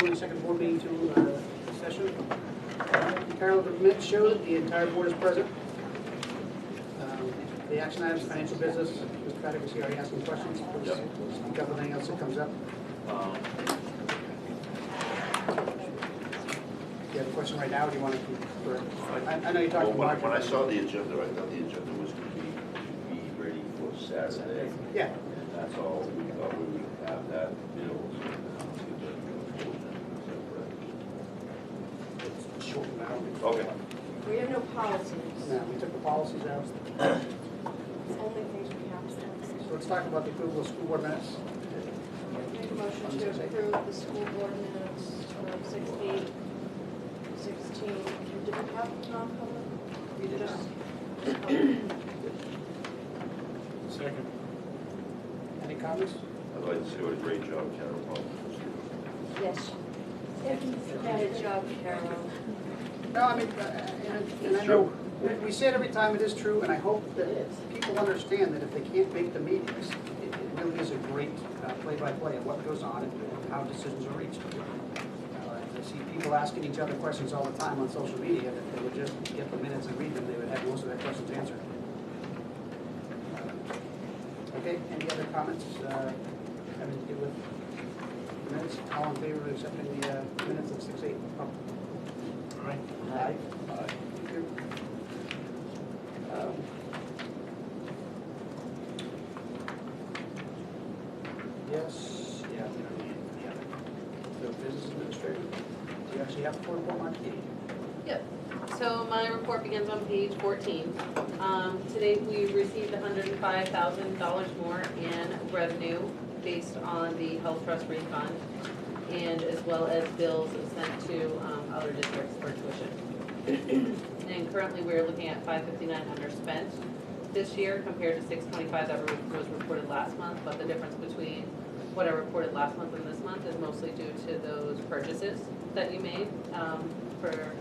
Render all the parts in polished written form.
calling the second board meeting to session. Carol, the minutes show that the entire board is present. The action items, financial business, Mr. Paddock is here, already asking questions. Please speak up with anything else that comes up. You have a question right now, or do you want to keep, I know you're talking about. When I saw the agenda, I thought the agenda was going to be ready for Saturday. Yeah. And that's all, we thought we would have that built. Short now. Okay. We have no policies. No, we took the policies out. Only things we have to So let's talk about the approval of school board minutes. make a motion to approve the school board minutes of 6/8/16. You didn't have non-public? You did just public. Second. Any comments? I'd like to say what a great job Carol Paul. Yes. Good job, Carol. No, I mean, and I know, we say it every time, it is true, and I hope that people understand that if they can't make the meetings, it really is a great play-by-play of what goes on and how decisions are reached. I see people asking each other questions all the time on social media, and if they would just get the minutes and read them, they would have most of their questions answered. Okay, any other comments having to do with the minutes? All in favor of accepting the minutes of 6/8? Aye. Aye. Thank you. Yes, yeah. So business administrator, do you actually have a report, Mark? Yep. So my report begins on page 14. Today we received $105,000 more in revenue based on the health trust refund, and as well as bills sent to other districts for tuition. And currently we're looking at $559 underspent this year compared to $625 that was reported last month, but the difference between what I reported last month and this month is mostly due to those purchases that you made for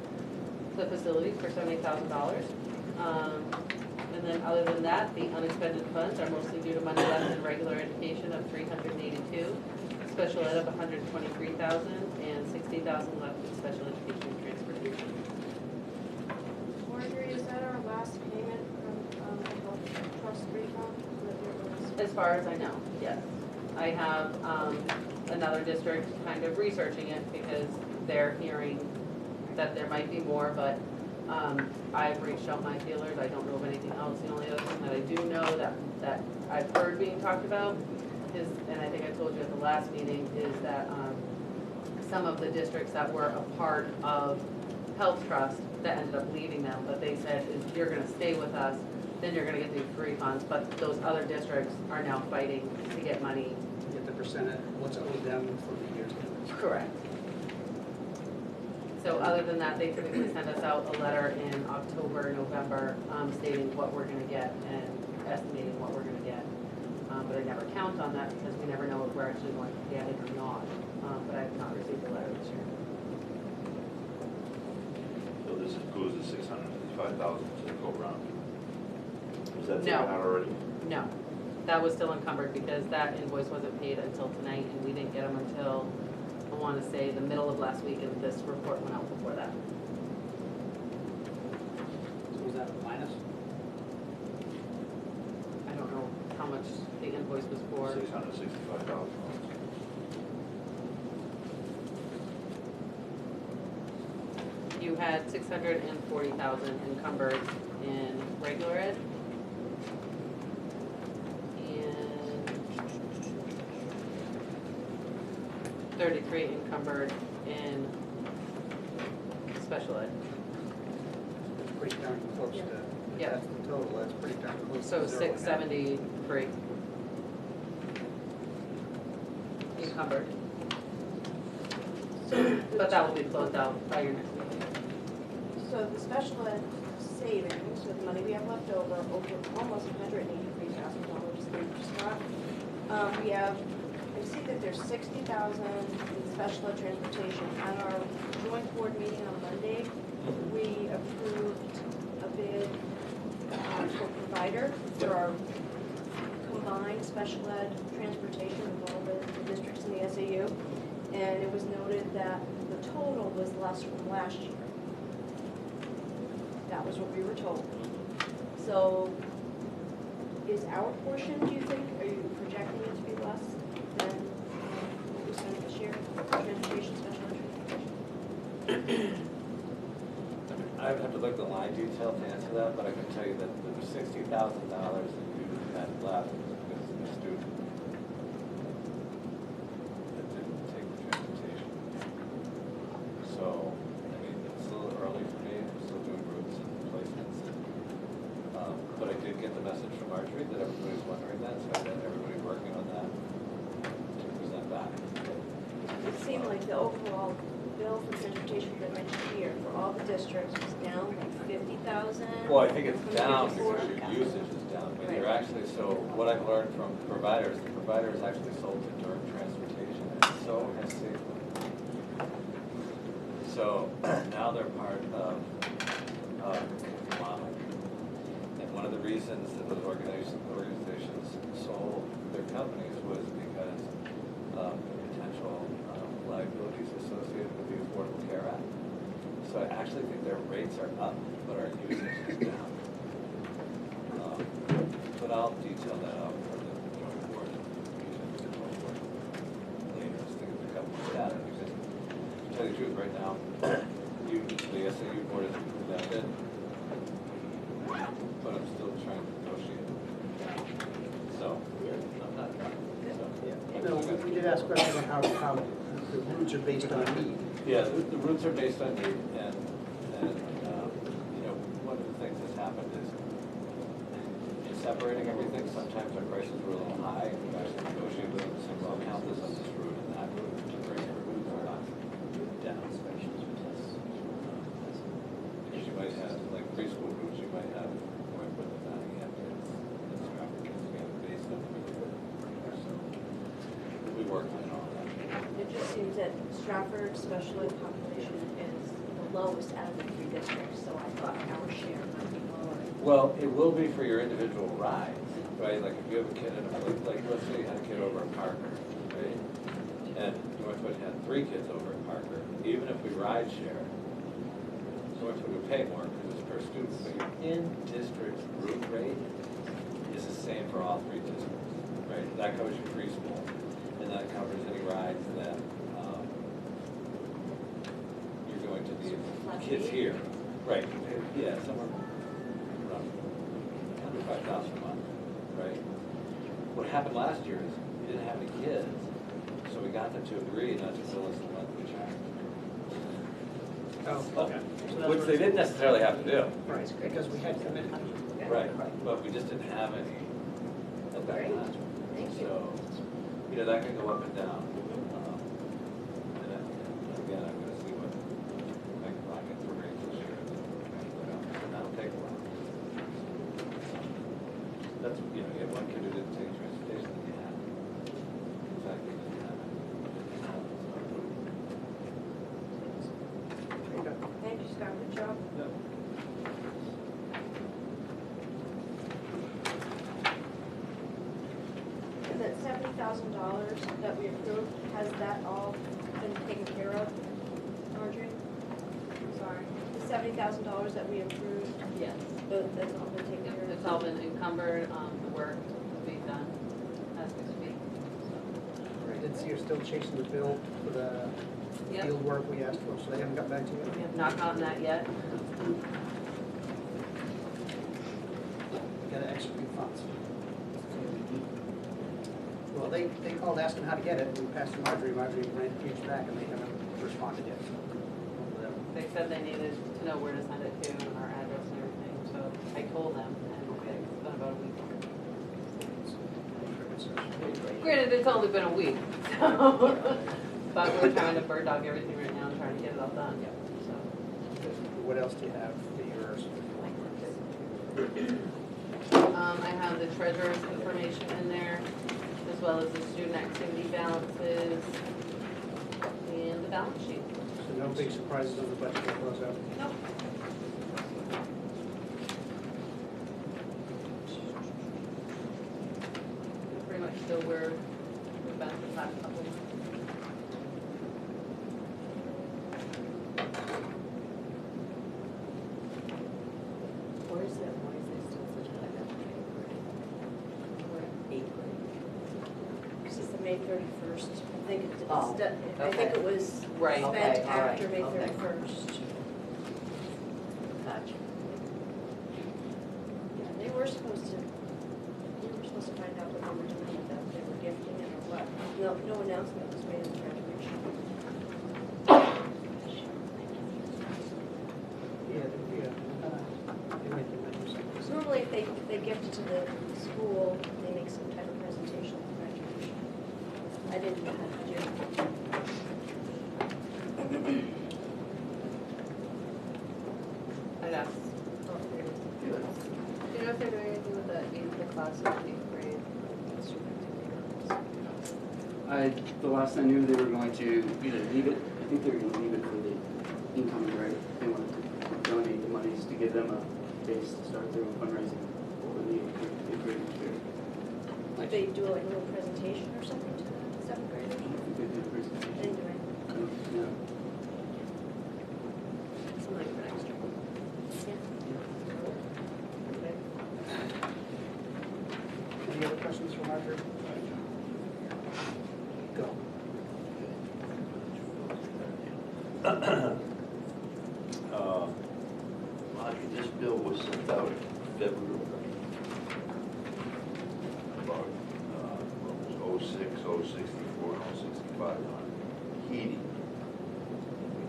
the facility for $70,000. And then other than that, the unexpended funds are mostly due to money left in regular education of $382, special ed of $123,000, and $60,000 left in special education and transportation. Marjorie, is that our last payment from the health trust refund? As far as I know, yes. I have another district kind of researching it because they're hearing that there might be more, but I've reached out my feelers. I don't know of anything else. The only other thing that I do know that I've heard being talked about is, and I think I told you at the last meeting, is that some of the districts that were a part of Health Trust that ended up leaving them, but they said, is you're gonna stay with us, then you're gonna get these refunds, but those other districts are now fighting to get money. Get the percentage, what's owed them for the years. Correct. So other than that, they typically send us out a letter in October, November, stating what we're gonna get and estimating what we're gonna get. But I never count on that because we never know if we're actually going to get it or not. But I have not received a letter this year. So this includes the $655,000 to the go-round. Was that taken No. out already? No, that was still encumbered because that invoice wasn't paid until tonight, and we didn't get them until, I want to say, the middle of last week, and this report went out before that. So was that a minus? I don't know how much the invoice was for. $665,000. You had $640,000 encumbered in regular ed. And 33 encumbered in special ed. It's pretty darn close to, Yeah. that's the total, that's pretty darn close. So to zero. 673 encumbered. But that will be closed out by your next meeting. So the special ed savings, so the money we have left over almost $183,000 that we just got. We have, I see that there's $60,000 in special ed transportation. On our joint board meeting on Monday, we approved a bid for provider for our combined special ed transportation with all the districts in the SAU. And it was noted that the total was less from last year. That was what we were told. So is our portion, do you think, are you projecting it to be less than what we spent this year? Transportation, special education? I would have to look at the line detail to answer that, but I can tell you that there was $60,000 that you had left because of the student that didn't take the transportation. So, I mean, it's a little early for me, I'm still doing routes and placements. But I did get the message from Marjorie that everybody's wondering that, so I got everybody working on that to present back. It seemed like the overall bill for transportation that I mentioned here for all the districts was down like 50,000. Well, I think it's from down 54. because your usage is down. I mean, they're Right. actually, so what I've learned from providers, the providers actually sold to during transportation, and so has saved them. So now they're part of conglomerate. And one of the reasons that those organizations sold their companies was because of the potential liabilities associated with the Affordable Care Act. So I actually think their rates are up, but our usage is down. But I'll detail that out for the joint board later, just to get the company data, because to tell you the truth, right now, the SAU board has approved that bid, but I'm still trying to negotiate. So, I'm not done. So, Yeah. No, we did ask questions on how the routes are based on need. yeah, the routes are based on need, and you know, one of the things that's happened is in separating everything, sometimes our prices were a little high, and we actually negotiated with them, saying, well, count this on this route and that route, to bring our routes down. Because you might have, like preschool routes, you might have more input than that, you have kids in Strafford, because we have a base of really good. So, we work on all that. It just seems that Strafford special ed population is the lowest out of the 3 districts, so I thought our share might be lower. Well, it will be for your individual rides, right? Like if you have a kid in a, like let's say you had a kid over at Parker, right? And Northwood had 3 kids over at Parker. Even if we ride share, Northwood would pay more because it's per student, but your in-district route rate is the same for all 3 districts, right? That covers your preschool, and that covers any rides that you're going to need kids here. Right, yeah, somewhere around 105,000 a month, right? What happened last year is we didn't have any kids, so we got them to agree not to bill us the monthly charge. Oh, okay. So that's Which what they it's- didn't necessarily have to do. Right, because we had committed. Right, but we just didn't have any at that Great. time. Thank you. So, you know, that can go up and down. And again, I'm gonna see what I can get for rates this year. And that'll take a while. That's, you know, you have one kid who didn't take transportation that you had. Exactly, didn't have it. There you go. Thank you, Scott, good job. Yep. And that $70,000 that we approved, has that all been taken care of, Marjorie? Sorry, the $70,000 that we approved, Yes. that's all been taken care of? It's all been encumbered, the work is being done as we speak. I did see you're still chasing the bill for the Yep. field work we asked for, so they haven't got back to you. We have not gotten that yet. Got to execute funds. Well, they called asking how to get it, and we passed to Marjorie reached back, and they haven't responded yet, so. They said they needed to know where to send it to and our address and everything, so I told them, and it's been about a week. Granted, it's only been a week, so, but we're trying to bird dog everything right now and trying to get it all done, so. What else do you have for yours? I have the treasurer's information in there, as well as the student activity balances and the balance sheet. So no big surprises on the budget to close out? Nope. Pretty much still where we've been for the last couple of months. 31st. I think Oh, I think it was Right. spent Okay, all right, after May okay. 31st. Gotcha. Yeah, they were supposed to find out what they were doing with that, if they were gifting it or what. No announcement was made at the graduation. They might do something. So normally if they gift it to the school, they make some type of presentation at the graduation. I didn't know how to do it. I'd ask. Do you know if they're doing anything with the class of 8th grade? The last I knew, they were going to either leave it, I think they were gonna leave it for the incoming grade. They wanted to donate the monies to give them a base to start their own fundraising for the eighth grade next year. Did they do like a little presentation or something to the 7th graders? I think they did a presentation. Anyway. Yeah. Something for next year. Any other questions for Margaret? Go. Margie, this bill was sent out in February. About, what was 06, 064, and 065 on heating.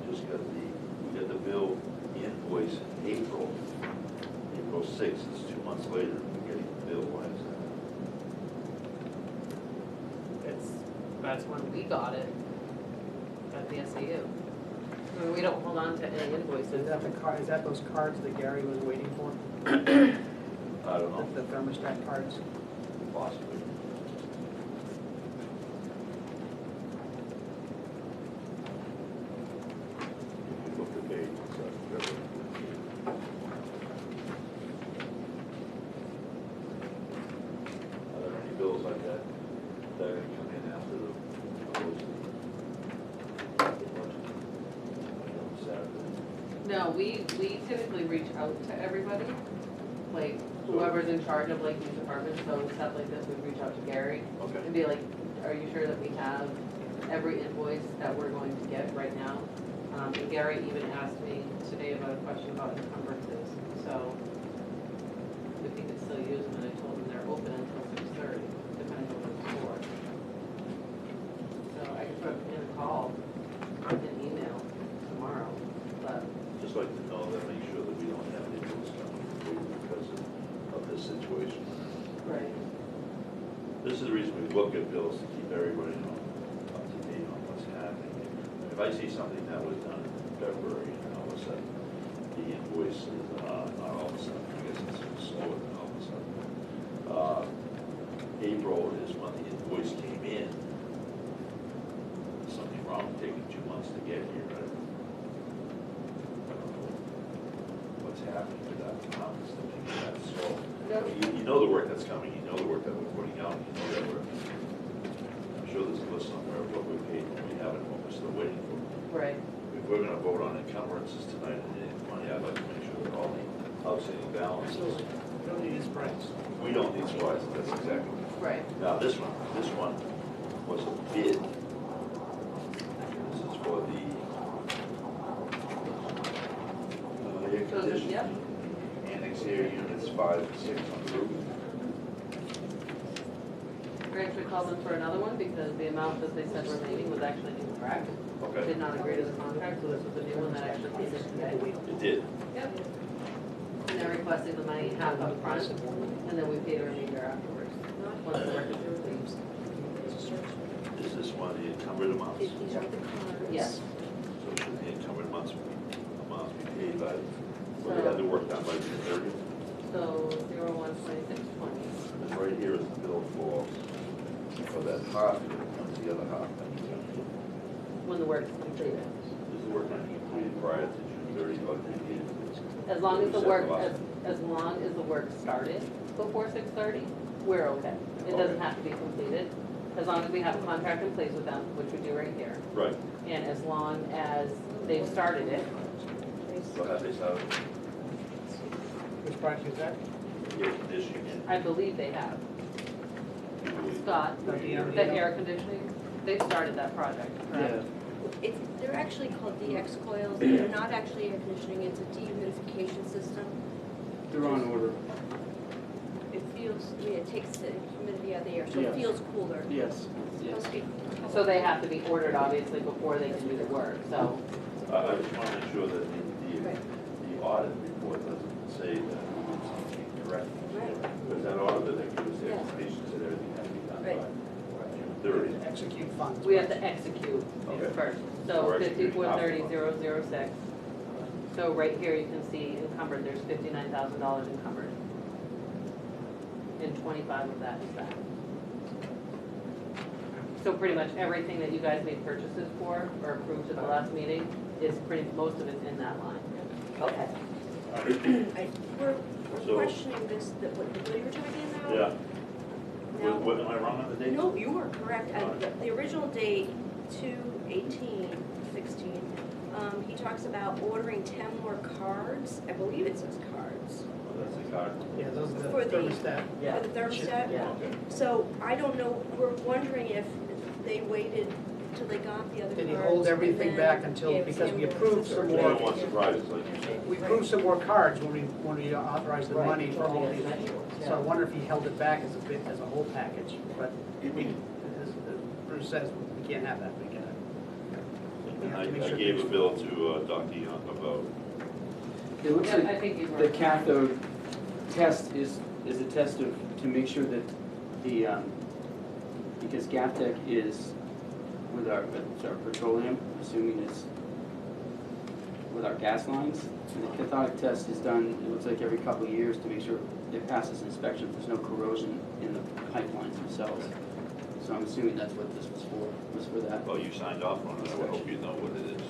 We got the bill invoice in April 6th, it's 2 months later, we're getting the bill, why is that? That's when we got it at the SAU. I mean, we don't hold on to any Is invoices. that is that those cards that Gary was waiting for? I don't know, The thermostat cards? possibly. If you look at page, are there any bills like that that are gonna come in after the Saturday? No, we typically reach out to everybody, like whoever's in charge of like these departments, so stuff like this, we reach out to Gary Okay. and be like, are you sure that we have every invoice that we're going to get right now? And Gary even asked me today about a question about encumbrances, so if he could still use them, and I told him they're open until 6:30, depending on what it's for. So I could put in a call, an email tomorrow, but Just like to know that, make sure that we don't have any bills coming through because of this situation. right. This is the reason we look at bills, to keep everybody up to date on what's happening. If I see something that was done in February, and all of a sudden, the invoice is, not all of a sudden, I guess it's slower than all of a sudden. April is when the invoice came in. Something wrong, taking 2 months to get here, right? I don't know what's happening with that amount, stuff like that, so. You know the work that's coming, you know the work that we're putting out, you know that I'm sure there's a list somewhere of what we paid, what we haven't, what we're still waiting for. Right. If we're gonna vote on encumbrances tonight and any money, I'd like to make sure that all the outstanding balances, We don't need these price. we don't need surprises, that's exactly. Right. Now, this one was a bid. This is for the air So, conditioning. yep. Annex air units 5 and 6 on the roof. We actually called them for another one because the amount that they said remaining was actually incorrect. Okay. Did not agree to the contract, so this was a new one that actually came in today. It did. Yep. And they're requesting the money half up front, and then we pay the remainder afterwards, once the work is complete. Is this one of the encumbered amounts? These are the cards. Yes. So should the encumbered amounts be paid by, well, they had to work done by June 30th? So 01/26/20. And right here is the bill for that half, and the other half. When the work is completed. Is the work going to be completed prior to June 30th, or As long as the Set work, last- as long as the work started before 6:30, we're okay. It doesn't Okay. have to be completed, as long as we have a contract in place with them, which we do right here. Right, And as long as they've started it, so have they started Which project is that? air conditioning and I believe they have. Scott, Not the the air conditioning, They've started that project, correct? They're actually called DX coils, they're not actually air conditioning, it's a dehumidification system. They're on order. It feels, I mean, it takes the humidity out of the air, so Yeah. it feels cooler. Yes, yes. Okay. So they have to be ordered obviously before they can do the work, so. I just want to make sure that the audit report doesn't say that it's incorrect. Right. Because that auditor that gives the Yeah. explanations that everything has to be done Right. by June 30th. Execute funds. We have to execute Okay. first, So so we're executing 5430,006. So right here you can see encumbered, there's $59,000 encumbered. And 25 of that is that. So pretty much everything that you guys made purchases for or approved at the last meeting is most of it's in that line. Okay. We're So- questioning this, what you were talking about? Yeah. Now, What, am I wrong on the dates? no, you were correct. The original date, 2/18/16, he talks about ordering 10 more cards. I believe it says cards. Oh, that's the card. Yeah, those are the For the- thermostat. For the thermostat? Yeah. Okay. So I don't know, we're wondering if they waited till they got the other cards. Did he hold everything and back then until, gave because him we the approved some We more, don't want surprises, like you said. we approved some more cards when we authorized the money for all these. So I wonder if he held it back as a whole package, but as Bruce says, we can't have that, we can't. We And have to make I sure gave a things- bill to Dr. Young about, It looks Yeah, like I think you were. the cathode test is a test of, to make sure that the, because GAFTEC is with our petroleum, assuming it's with our gas lines. And the cathodic test is done, it looks like every couple of years to make sure it passes inspection, there's no corrosion in the pipelines themselves. So I'm assuming that's what this was for that. well, you signed off on it, I would hope you know what it is.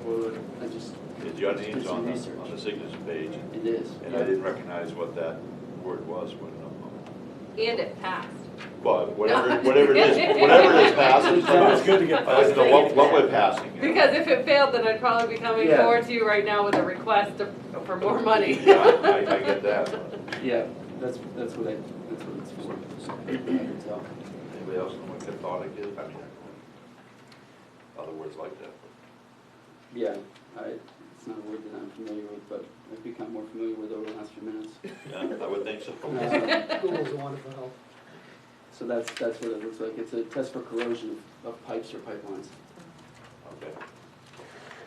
Well, I just, Your name's Did some on the research. signature page, it is. and I didn't recognize what that word was, And it passed. but whatever it is passing. It's good to get I'd like to know what we're passing. you know. Because if it failed, then I'd probably be coming Yeah. forward to you right now with a request for more money. Yeah, I get that. but Yeah, that's what it's for. So, I can tell. Anybody else know what cathodic is? I mean, other words like that. Yeah, it's not a word that I'm familiar with, but I've become more familiar with over the last few minutes. Yeah, I would think so. Google's a wonderful help. So that's what it looks like. It's a test for corrosion of pipes or pipelines. Okay.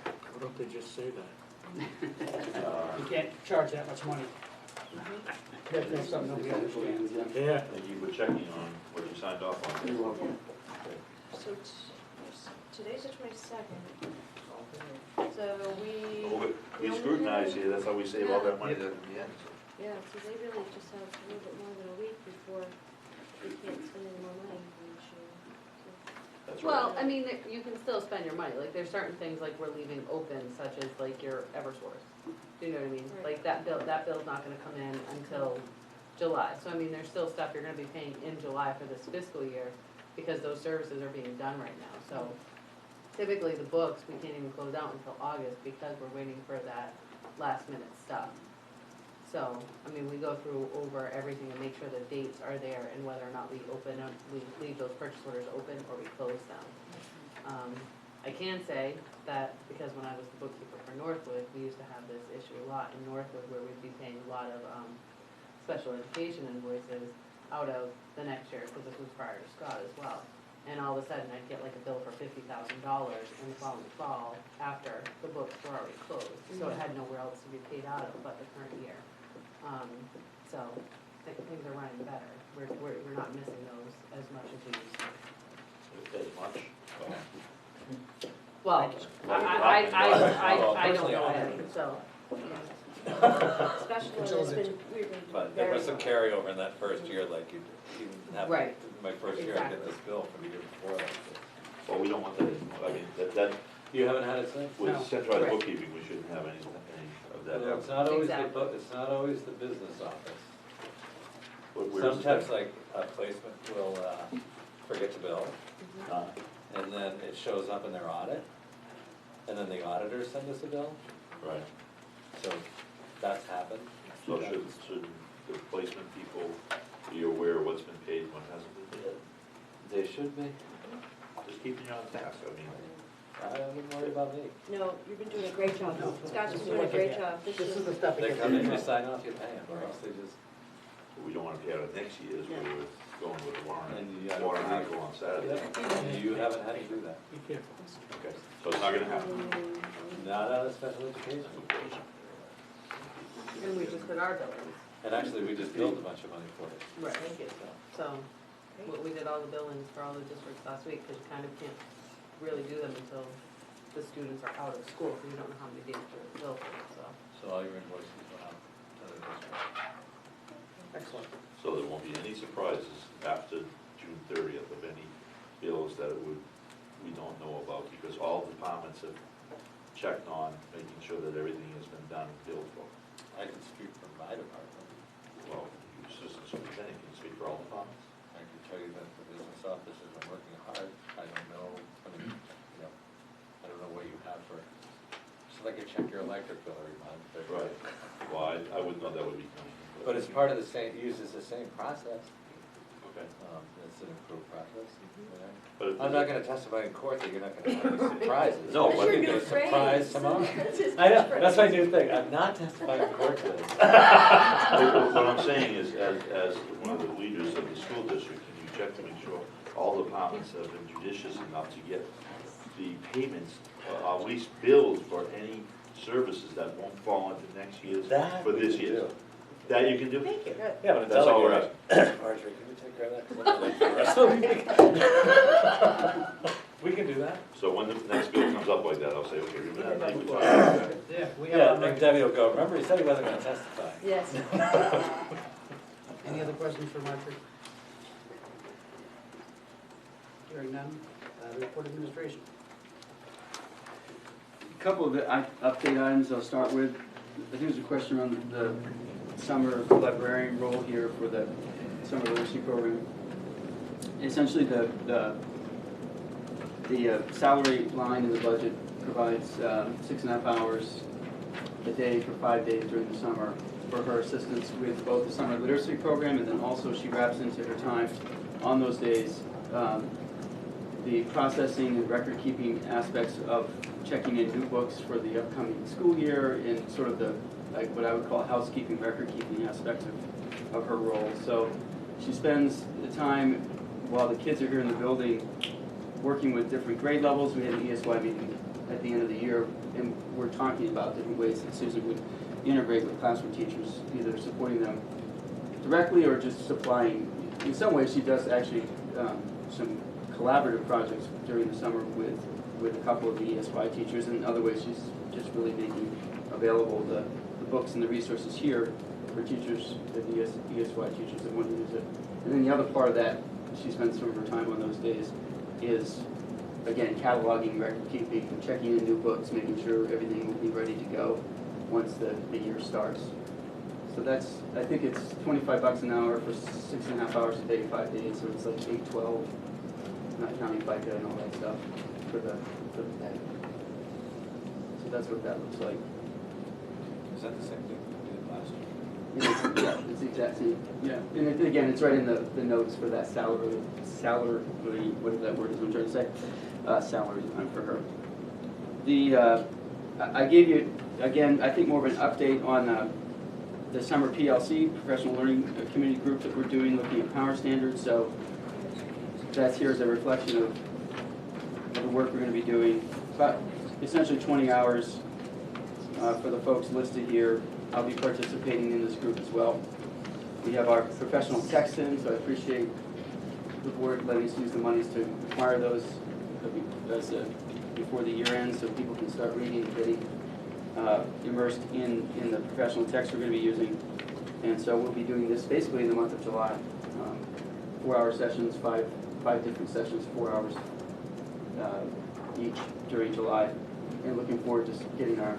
Why don't they just say that? You can't charge that much money. That's something nobody understands. Yeah. Yeah. Thank you for checking on what you signed off on. You're welcome. So today's the 22nd. So We scrutinize here, that's how we save all that money in the end. Yeah, so they really just have a little bit more than a week before we can't spend any more money each year. That's Well, right. I mean, you can still spend your money, like, there's certain things like we're leaving open, such as like your Eversource. Do you know what I mean? Right. Like that bill's not gonna come in until July, so I mean, there's still stuff you're gonna be paying in July for this fiscal year, because those services are being done right now, so. Typically, the books, we can't even close out until August, because we're waiting for that last minute stuff. So, I mean, we go through over everything and make sure the dates are there and whether or not we leave those purchase orders open or we close them. I can say that because when I was the bookkeeper for Northwood, we used to have this issue a lot in Northwood where we'd be paying a lot of, special education invoices out of the next year, because this was prior to Scott as well. And all of a sudden, I'd get like a bill for $50,000 in the following fall after the books were already closed. So it had nowhere else to be paid out of but the current year. So things are running better. We're not missing those as much as we used to. As much. Well, I don't know any, so. Special ed has been, we've been But there very was some well. carryover in that first year, like you didn't have, Right. my first year, I get Exactly. this bill from the year before that. Well, we don't want that anymore. I mean, that, You haven't had it since? with No. centralized Right. bookkeeping, we shouldn't have any of that. Well, it's not always the, Exactly. it's not always the business office. Where is it? Sometimes like a placement will forget to bill, Uh, and then it shows up in their audit, and then the auditors send us a bill, Right. so that's happened. So should the placement people be aware of what's been paid, what hasn't been paid? They should be. just keeping you on task, I mean. I wouldn't worry about me. No, you've been doing a great job. No. Scott's This been is doing a what they great get. job. This This is is, the stuff that They gets come in, in. you sign off, you pay them, or else they just, We don't wanna pay out of next year's, where we're going with the warrant, And you gotta- water article on Saturday. you haven't had to do that. Be careful. Okay, so it's not gonna happen. Not out of special education. And we just did our billings. And actually, we just billed a bunch of money for it. Right. So, we did all the billings for all the districts last week, because you kind of can't really do them until the students are out of school, so you don't know how many days to bill for, so. So all your invoices went out to the district. Excellent. So there won't be any surprises after June 30th of any bills that we don't know about, because all departments have checked on, making sure that everything has been done and billed for. I can speak for my department. Well, you assistant superintendent, can you speak for all departments? I can tell you that the business office has been working hard. I don't know, I mean, you know, I don't know what you have for, it's like you check your electric bill every month. Right. Well, I wouldn't know that would be coming. But it's part of the same, uses the same process. Okay. It's an improved process. But if- I'm not gonna testify in court that you're not gonna have any surprises. No, That's but- your You're new gonna surprise phrase. tomorrow. That's his I know, catchphrase. that's my new thing. I'm not testifying in court today. What I'm saying is, as one of the leaders of the school district, can you check to make sure all departments have been judicious enough to get the payments, at least billed for any services that won't fall into next year's, That for we this can year? do. That you can do? Thank you. Yeah, but it's That's all we're asking. Marjorie, can we take care of that? 'Cause I'm late for the rest of the week. We can do that. So when the next bill comes up like that, I'll say, okay, remember that night we talked about that? Yeah, we Yeah, have, and Debbie will go, remember, he said he wasn't gonna testify. Yes. any other questions for Marjorie? Hearing none, report administration. A couple of update items I'll start with. Here's a question on the summer librarian role here for the summer literacy program. Essentially, the salary line in the budget provides 6.5 hours a day for 5 days during the summer for her assistance with both the summer literacy program, and then also she wraps into her time on those days the processing and record-keeping aspects of checking in new books for the upcoming school year, and sort of the, like, what I would call housekeeping, record-keeping aspects of her role. So she spends the time while the kids are here in the building working with different grade levels. We had an ESY meeting at the end of the year, and we're talking about different ways that Susan would integrate with classroom teachers, either supporting them directly or just supplying. In some ways, she does actually some collaborative projects during the summer with a couple of the ESY teachers, and in other ways, she's just really making available the books and the resources here for teachers, the ESY teachers that want to use it. And then the other part of that, she spends some of her time on those days, is, again, cataloging, record keeping, checking in new books, making sure everything will be ready to go once the year starts. So that's, I think it's $25 an hour for 6.5 hours a day, 5 days, so it's like $8.12, not counting FICA and all that stuff for the day. So that's what that looks like. Is that the same thing we did last year? Yeah, it's the exact same, yeah. And again, it's right in the notes for that salary, whatever that word is I'm trying to say, salary line for her. I gave you, again, I think more of an update on the summer PLC, Professional Learning Community Group that we're doing, looking at power standards. So that's here as a reflection of the work we're going to be doing. About essentially 20 hours for the folks listed here. I'll be participating in this group as well. We have our professional text in, so I appreciate the board letting us use the monies to acquire those before the year ends, so people can start reading and getting immersed in the professional text we're going to be using. And so we'll be doing this basically in the month of July. 4-hour sessions, five different sessions, 4 hours each during July. And looking forward to getting our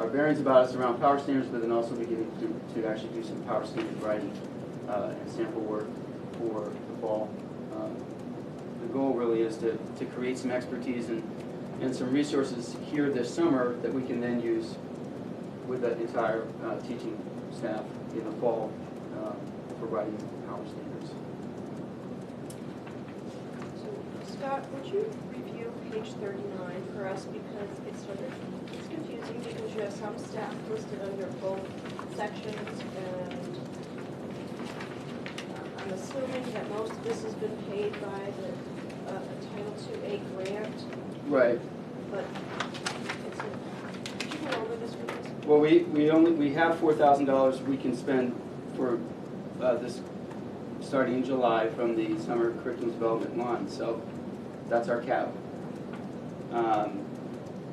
bearings about us around power standards, but then also beginning to actually do some power standard writing and sample work for the fall. The goal really is to create some expertise and some resources here this summer that we can then use with the entire teaching staff in the fall for writing power standards. Scott, would you review page 39 for us, because it's confusing, because you have some staff listed under both sections, and I'm assuming that most of this has been paid by the Title II-A grant, Right. but could you go over this with us? Well, we have $4,000 we can spend for this, starting in July from the summer curriculum development line, so that's our cap.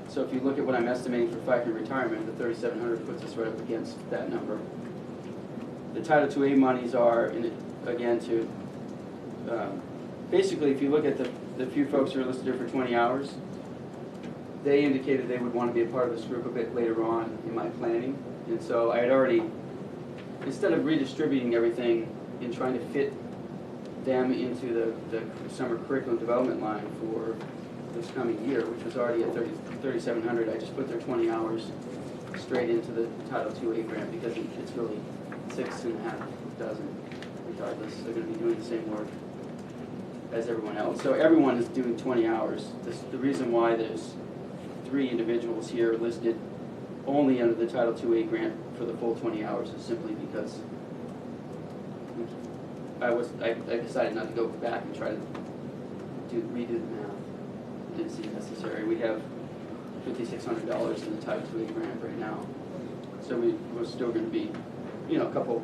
So if you look at what I'm estimating for 5-year retirement, the 3,700 puts us right up against that number. The Title II-A monies are, again, to, basically, if you look at the few folks who are listed here for 20 hours, they indicated they would want to be a part of this group a bit later on in my planning. And so I had already, instead of redistributing everything and trying to fit them into the summer curriculum development line for this coming year, which was already at 3,700, I just put their 20 hours straight into the Title II-A grant, because it's really 6.5 dozen regardless. They're going to be doing the same work as everyone else. So everyone is doing 20 hours. The reason why there's 3 individuals here listed only under the Title II-A grant for the full 20 hours is simply because I decided not to go back and try to redo the math. It didn't seem necessary. We have $5,600 in the Title II-A grant right now, so we're still going to be, a couple,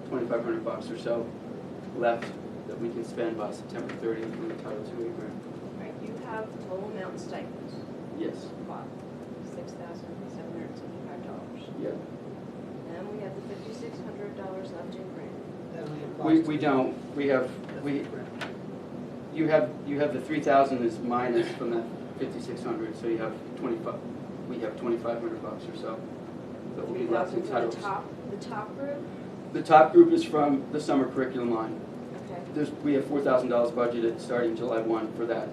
$2,500 or so left that we can spend by September 30th from the Title II-A grant. Right, you have total amount in stipends, Yes. about $6,775. Yeah. And we have the $5,600 left in grant. That only applies We to don't. We have the You have the 3,000 is minus from that 5,600, so you have 25. We have $2,500 or so that will be left in 3,000 titles. for the top group? The top group is from the summer curriculum line. Okay. We have $4,000 budgeted starting July 1 for that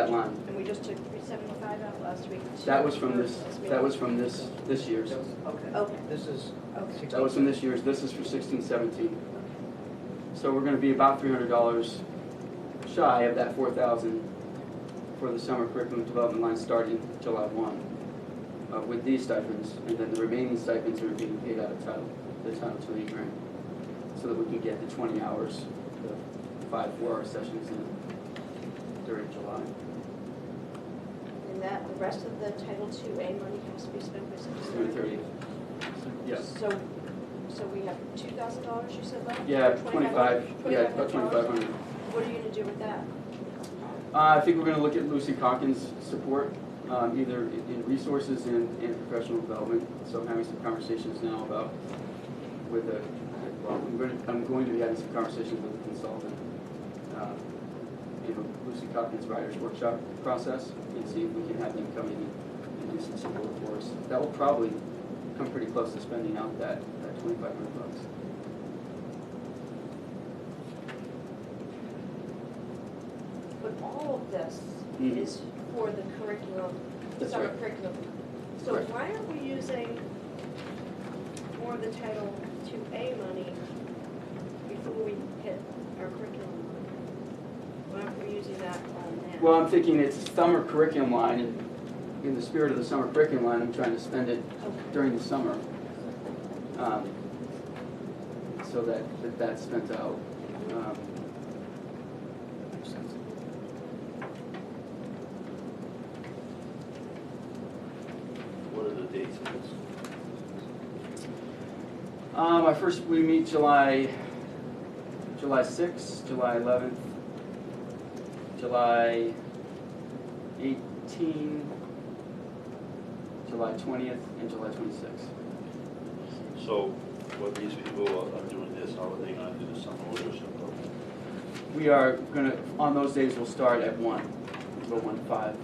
line. And we just took 375 out last week. That was from this. That was from this year's. Okay. Okay. This is Okay. That was from this year's. This is for 16-17. So we're going to be about $300 shy of that 4,000 for the summer curriculum development line starting July 1 with these stipends, and then the remaining stipends are being paid out of the Title II-A grant, so that we can get the 20 hours, the 5 4-hour sessions in during July. And that, the rest of the Title II-A money has to be spent by September September 30th. Yes. So we have $2,000 you said left? Yeah, Or 25. Yeah, about $2,500? 2,500. What are you gonna do with that? I think we're going to look at Lucy Calkins' support, either in resources and professional development. So I'm having some conversations now about I'm going to be having some conversations with a consultant, Lucy Calkins' writers workshop process, and see if we can have them come in and do some support for us. That will probably come pretty close to spending out that $2,500. But all of this Mhm. is for the curriculum, That's summer right. curriculum. So Correct. why aren't we using more of the Title II-A money before we hit our curriculum money? Why aren't we using that on now? Well, I'm thinking it's summer curriculum line, and in the spirit of the summer curriculum line, I'm trying to spend it Okay. during the summer, so that's spent out. Makes sense. What are the dates of this? We meet July 6th, July 11th, July 18th, July 20th, and July 26th. So, what these people are doing this, how are they gonna do the summer order or something? We are gonna, on those days, we'll start at 1, we'll go 1-5.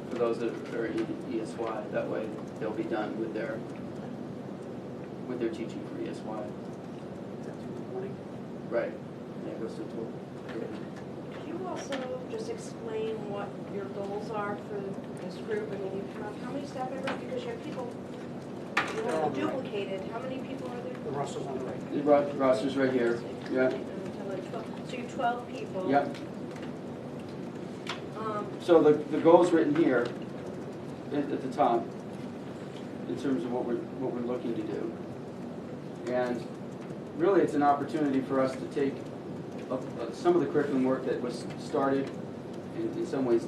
For those that are in ESY, that way they'll be done with their teaching for ESY. Right, yeah, it goes to 12. Could you also just explain what your goals are for this group? I mean, you have, how many staff members, because you have people, you They're all have right. duplicated, how many people are there? The Russell's on the right. The roster's right here, yeah. So you have 12 people. Yep. So the goal's written here at the top in terms of what we're looking to do. And really it's an opportunity for us to take some of the curriculum work that was started, in some ways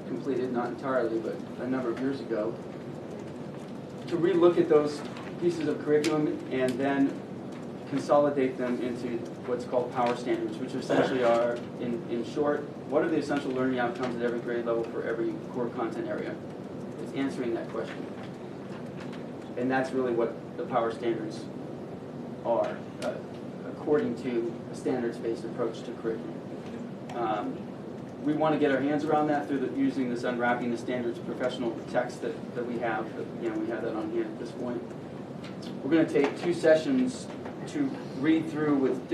completed, not entirely, but a number of years ago, to relook at those pieces of curriculum and then consolidate them into what's called power standards, which essentially are, in short, what are the essential learning outcomes at every grade level for every core content area? It's answering that question. And that's really what the power standards are, according to a standards-based approach to curriculum. We want to get our hands around that through using this Unwrapping the Standards professional text that we have. We have that on hand at this point. We're going to take 2 sessions to read through with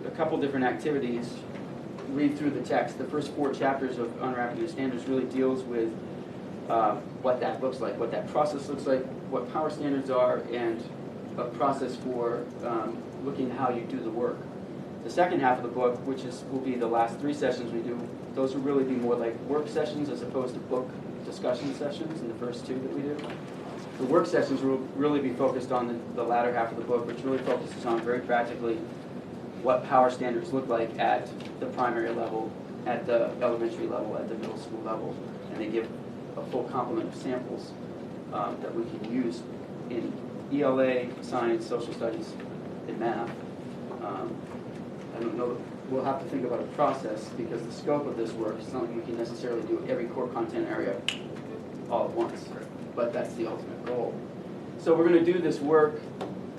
a couple different activities, read through the text. The first 4 chapters of Unwrapping the Standards really deals with what that looks like, what that process looks like, what power standards are, and a process for looking at how you do the work. The second half of the book, which will be the last 3 sessions we do, those will really be more like work sessions as opposed to book discussion sessions in the first 2 that we do. The work sessions will really be focused on the latter half of the book, which really focuses on very practically what power standards look like at the primary level, at the elementary level, at the middle school level, and they give a full complement of samples that we can use in ELA, science, social studies, and math. I don't know, we'll have to think about a process because the scope of this work is something we can necessarily do every core content area all at once, but that's the ultimate goal. So we're going to do this work,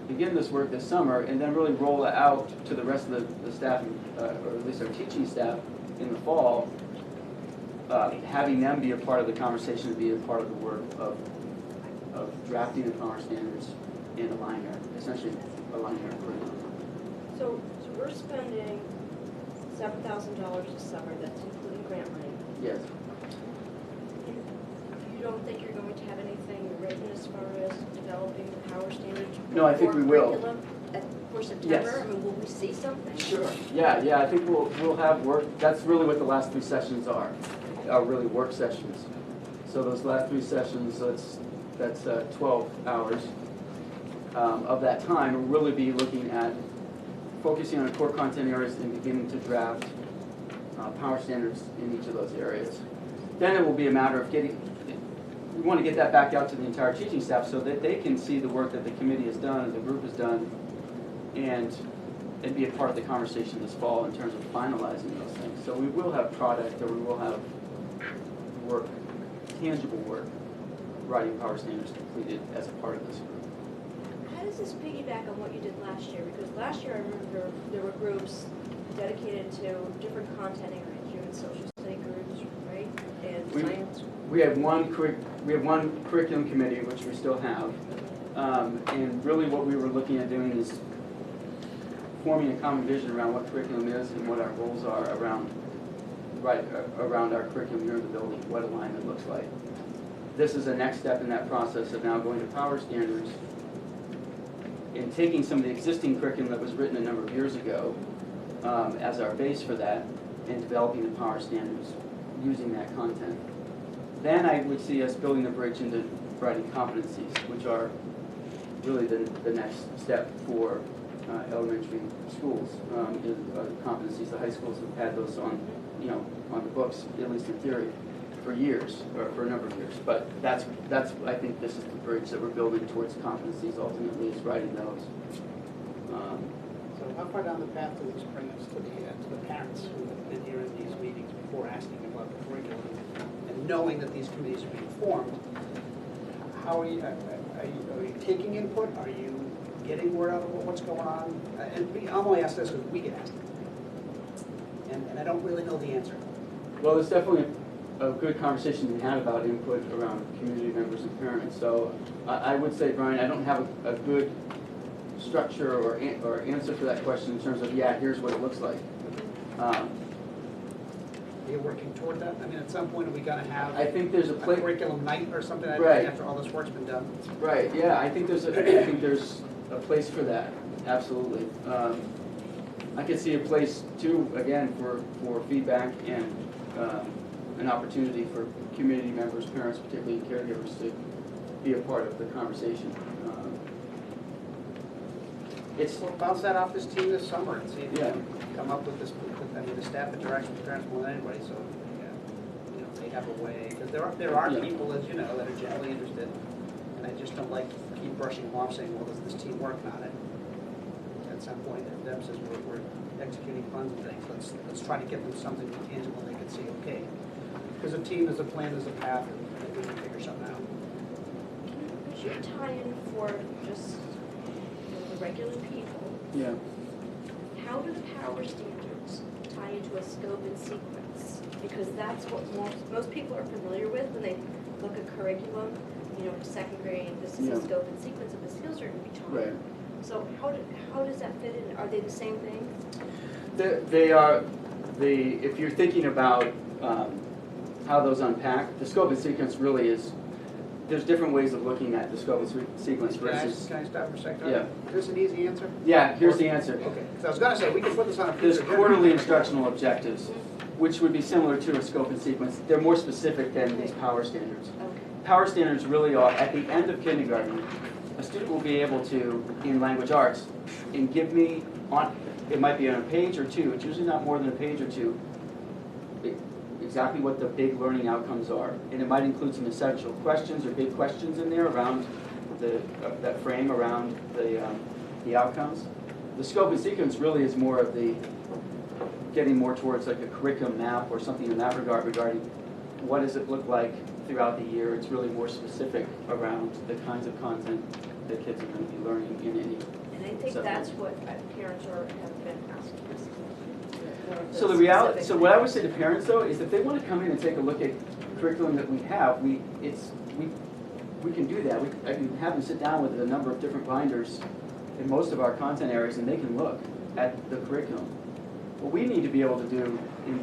begin this work this summer, and then really roll it out to the rest of the staff, or at least our teaching staff, in the fall, having them be a part of the conversation, be a part of the work of drafting the power standards and essentially aligning our curriculum. So we're spending $7,000 this summer, that's including grant money. Yes. You don't think you're going to have anything written as far as developing the power standards? No, I think for we will. curriculum for September? Yes. I mean, will we see something? Sure. Yeah, I think we'll have work. That's really what the last 3 sessions are really work sessions. So those last 3 sessions, that's 12 hours of that time. We'll really be looking at focusing on core content areas and beginning to draft power standards in each of those areas. Then it will be a matter of we want to get that back out to the entire teaching staff so that they can see the work that the committee has done and the group has done and be a part of the conversation this fall in terms of finalizing those things. So we will have product, or we will have work, tangible work, writing power standards completed as a part of this group. How does this piggyback on what you did last year? Because last year I remember there were groups dedicated to different content areas, human social study groups, right? And science. We have one curriculum committee, which we still have, and really what we were looking at doing is forming a common vision around what curriculum is and what our goals are around our curriculum here in the building, what alignment looks like. This is the next step in that process of now going to power standards and taking some of the existing curriculum that was written a number of years ago as our base for that and developing the power standards using that content. Then I would see us building the bridge into writing competencies, which are really the next step for elementary schools. Competencies, the high schools have had those on the books, at least in theory, for years, or for a number of years. But that's I think this is the bridge that we're building towards competencies ultimately, is writing those. So how far down the path does this bring us to the parents who have been here in these meetings before asking about the curriculum and knowing that these committees are being formed? How are you taking input? Are you getting word out of what's going on? And I'm only asking this because we get asked it. And I don't really know the answer. Well, there's definitely a good conversation to be had about input around community members and parents. So I would say, Brian, I don't have a good structure or answer for that question in terms of, here's what it looks like. Are you working toward that? I mean, at some point, are we going to have I think there's a curriculum night or something like Right. that after all this work's been done? Right, yeah, I think there's a place for that, absolutely. I could see a place too, again, for feedback and an opportunity for community members, parents, particularly caregivers, to be a part of the conversation. It's, We'll bounce that off this team this summer and see if we Yeah. can come up with this, I mean, the staff interaction with parents more than anybody, so, you know, they have a way, because there are Yeah. people, as you know, that are generally interested, and I just don't like to keep brushing them off saying, well, is this team working on it? At some point, if Deb says we're executing funds and things, let's try to get them something tangible they can see, okay. Because a team is a plan, is a path, and we can figure something out. Could you tie in for just the regular people, yeah. how do the power standards tie into a scope and sequence? Because that's what most people are familiar with when they look at curriculum, you know, second grade, this is Yeah. the scope and sequence of the skills are going to be taught. Right. So how does that fit in? Are they the same thing? They are, if you're thinking about how those unpack, the scope and sequence really is, there's different ways of looking at the scope and sequence Can I versus. stop for a second? Yeah. Is this an easy answer? Yeah, here's the answer. Okay, because I was gonna say, we can put this on a There's future agenda. quarterly instructional objectives, which would be similar to a scope and sequence. They're more specific than these power standards. Okay. Power standards really are, at the end of kindergarten, a student will be able to, in language arts, and give me, it might be on a page or two, it's usually not more than a page or two, exactly what the big learning outcomes are. And it might include some essential questions or big questions in there around that frame around the outcomes. The scope and sequence really is more of the getting more towards like a curriculum map or something in that regard regarding what does it look like throughout the year. It's really more specific around the kinds of content that kids are going to be learning in any. And I think So- that's what parents have been asking us. more of So the reality, specific- so what I would say to parents though is if they want to come in and take a look at curriculum that we have, we can do that. I can have them sit down with a number of different binders in most of our content areas and they can look at the curriculum. What we need to be able to do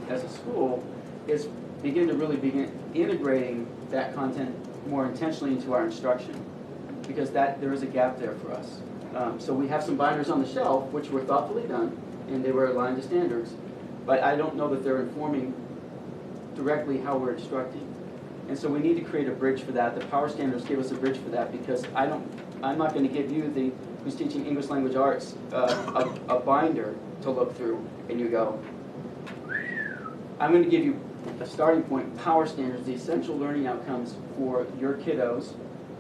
as a school is begin integrating that content more intentionally into our instruction, because there is a gap there for us. So we have some binders on the shelf, which were thoughtfully done, and they were aligned to standards, but I don't know that they're informing directly how we're instructing. And so we need to create a bridge for that. The power standards give us a bridge for that, because I'm not going to give you, who's teaching English language arts, a binder to look through, and you go, I'm going to give you a starting point, power standards, the essential learning outcomes for your kiddos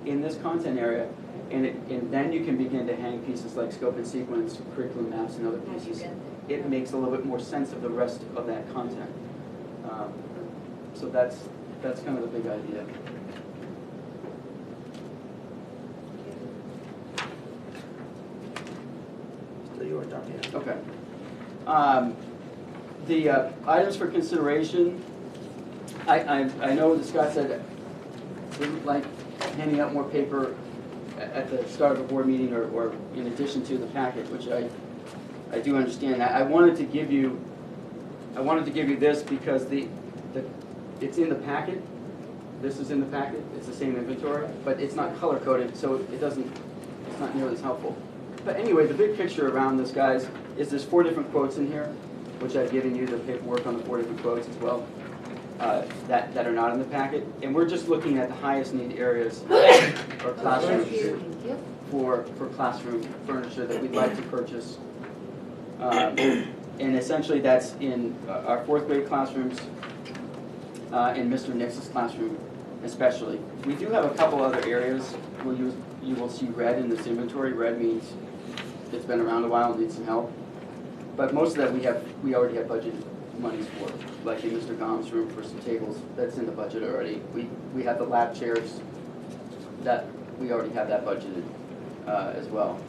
in this content area, and then you can begin to hang pieces like scope and sequence, curriculum maps, and other As you pieces. get there. It makes a little bit more sense of the rest of that content. So that's kind of the big idea. Still yours, Dr. Young. Okay. The items for consideration, I know that Scott said we would like handing out more paper at the start of a board meeting or in addition to the packet, which I do understand that. I wanted to give you this because it's in the packet. This is in the packet. It's the same inventory, but it's not color coded, so it's not nearly as helpful. But anyway, the big picture around this, guys, is there's 4 different quotes in here, which I've given you the paperwork on the 4 different quotes as well, that are not in the packet. And we're just looking at the highest need areas or classrooms for classroom furniture that we'd like to purchase. And essentially that's in our 4th grade classrooms, in Mr. Nix's classroom especially. We do have a couple other areas where you will see red in this inventory. Red means it's been around a while and needs some help. But most of that we already have budgeted monies for, like in Mr. Gomm's room for some tables, that's in the budget already. We have the lab chairs, that we already have that budgeted as well.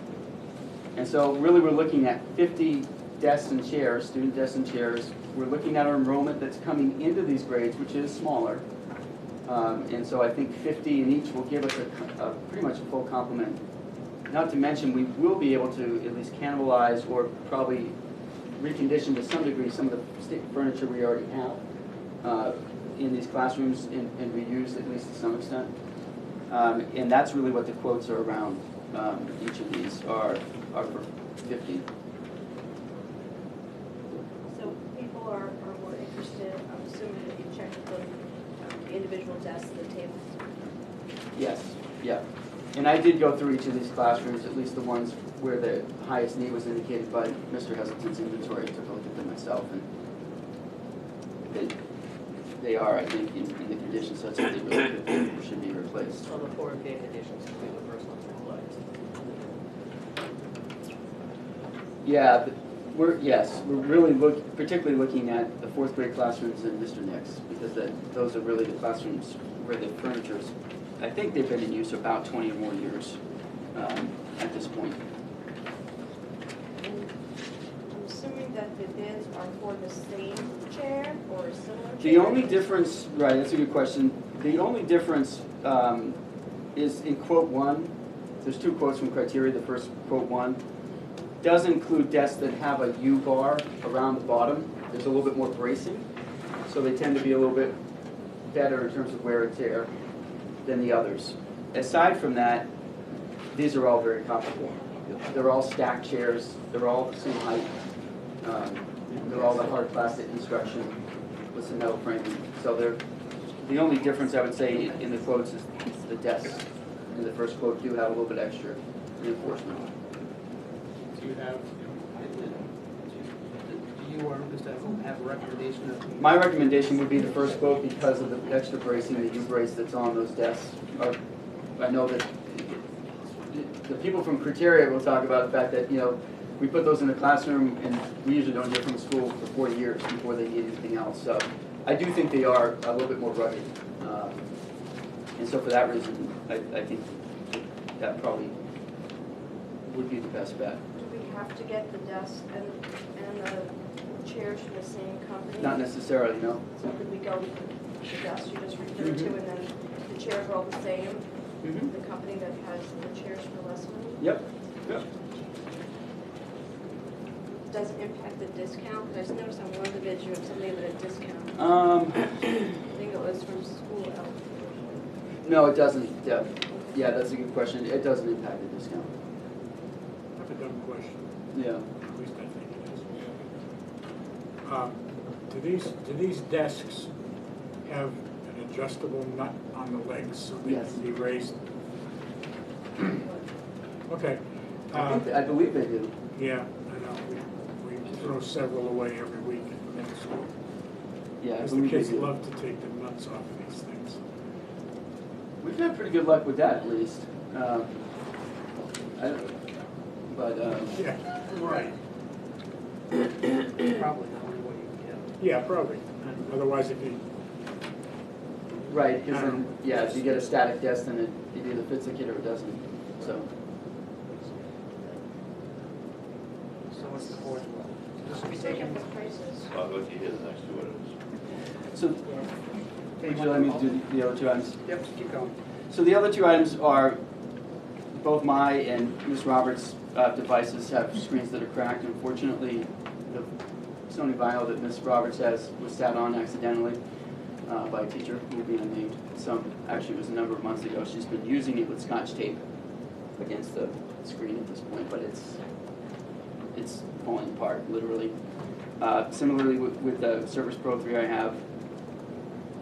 And so really we're looking at 50 desks and chairs, student desks and chairs. We're looking at our enrollment that's coming into these grades, which is smaller. And so I think 50 in each will give us a pretty much a full complement. Not to mention we will be able to at least cannibalize or probably recondition to some degree some of the furniture we already have in these classrooms and reuse at least to some extent. And that's really what the quotes are around. Each of these are for 50. So people are more interested, I'm assuming that you checked with them individual desks and the tables? Yes, yeah. And I did go through each of these classrooms, at least the ones where the highest need was indicated by Mr. Heselton's inventory. I took a look at them myself, and they are, I think, in the condition such that they really should be replaced. So the 4K editions will be the first ones replaced. Yeah, but we're really particularly looking at the fourth grade classrooms in Mr. Nick's, because those are really the classrooms where the furniture's, I think they've been in use about 20 or more years at this point. And I'm assuming that the bids are for the same chair or a similar chair? The only difference, right, that's a good question. The only difference is in quote 1, there's 2 quotes from criteria. The first quote 1 does include desks that have a U-bar around the bottom. There's a little bit more bracing, so they tend to be a little bit better in terms of wear and tear than the others. Aside from that, these are all very comfortable. They're all stacked chairs. They're all the same height. They're all the hard plastic construction with some metal framing. So the only difference I would say in the quotes is the desks. In the first quote do have a little bit extra reinforcement. Do you have, do you or Mr. Evel have a recommendation of? My recommendation would be the first quote because of the extra bracing, the U-brace that's on those desks. I know that the people from Criteria will talk about the fact that, we put those in the classroom and we usually don't hear from the school for 4 years before they need anything else. So I do think they are a little bit more rugged. And so for that reason, I think that probably would be the best bet. Do we have to get the desk and the chairs from the same company? Not necessarily, no. So could we go with the desk you just referred to, and then the chairs are all the same? Mhm. The company that has the chairs for less money? Yep. Yep. Does it impact the discount? Because I just noticed on one of the bids you have something with a discount. I think it was from school out. No, it doesn't. Yeah, that's a good question. It doesn't impact the discount. That's a dumb question. Yeah. At least I think it is. Do these desks have an adjustable nut on the legs so they Yes. can be raised? Okay. I believe they do. Yeah, I know. We throw several away every week at middle school. Yeah, I Because the believe they kids do. love to take the nuts off of these things. We've had pretty good luck with that, at least. Yeah, Right. Probably the only way you can get. yeah, probably. Otherwise, if you, Right, because then, yeah, if you get a static desk, then it either fits the kid or it doesn't. So, So what's the board's will? This will be Take taken. up the prices. I'll let you hear the next 2 items. so would you let me do the other 2 items? Yep, just keep going. So the other 2 items are both my and Ms. Roberts' devices have screens that are cracked. Unfortunately, the Sony Vaio that Ms. Roberts has was sat on accidentally by a teacher who will be unnamed. Actually, it was a number of months ago. She's been using it with Scotch tape against the screen at this point, but it's falling apart, literally. Similarly, with the Surface Pro 3 I have,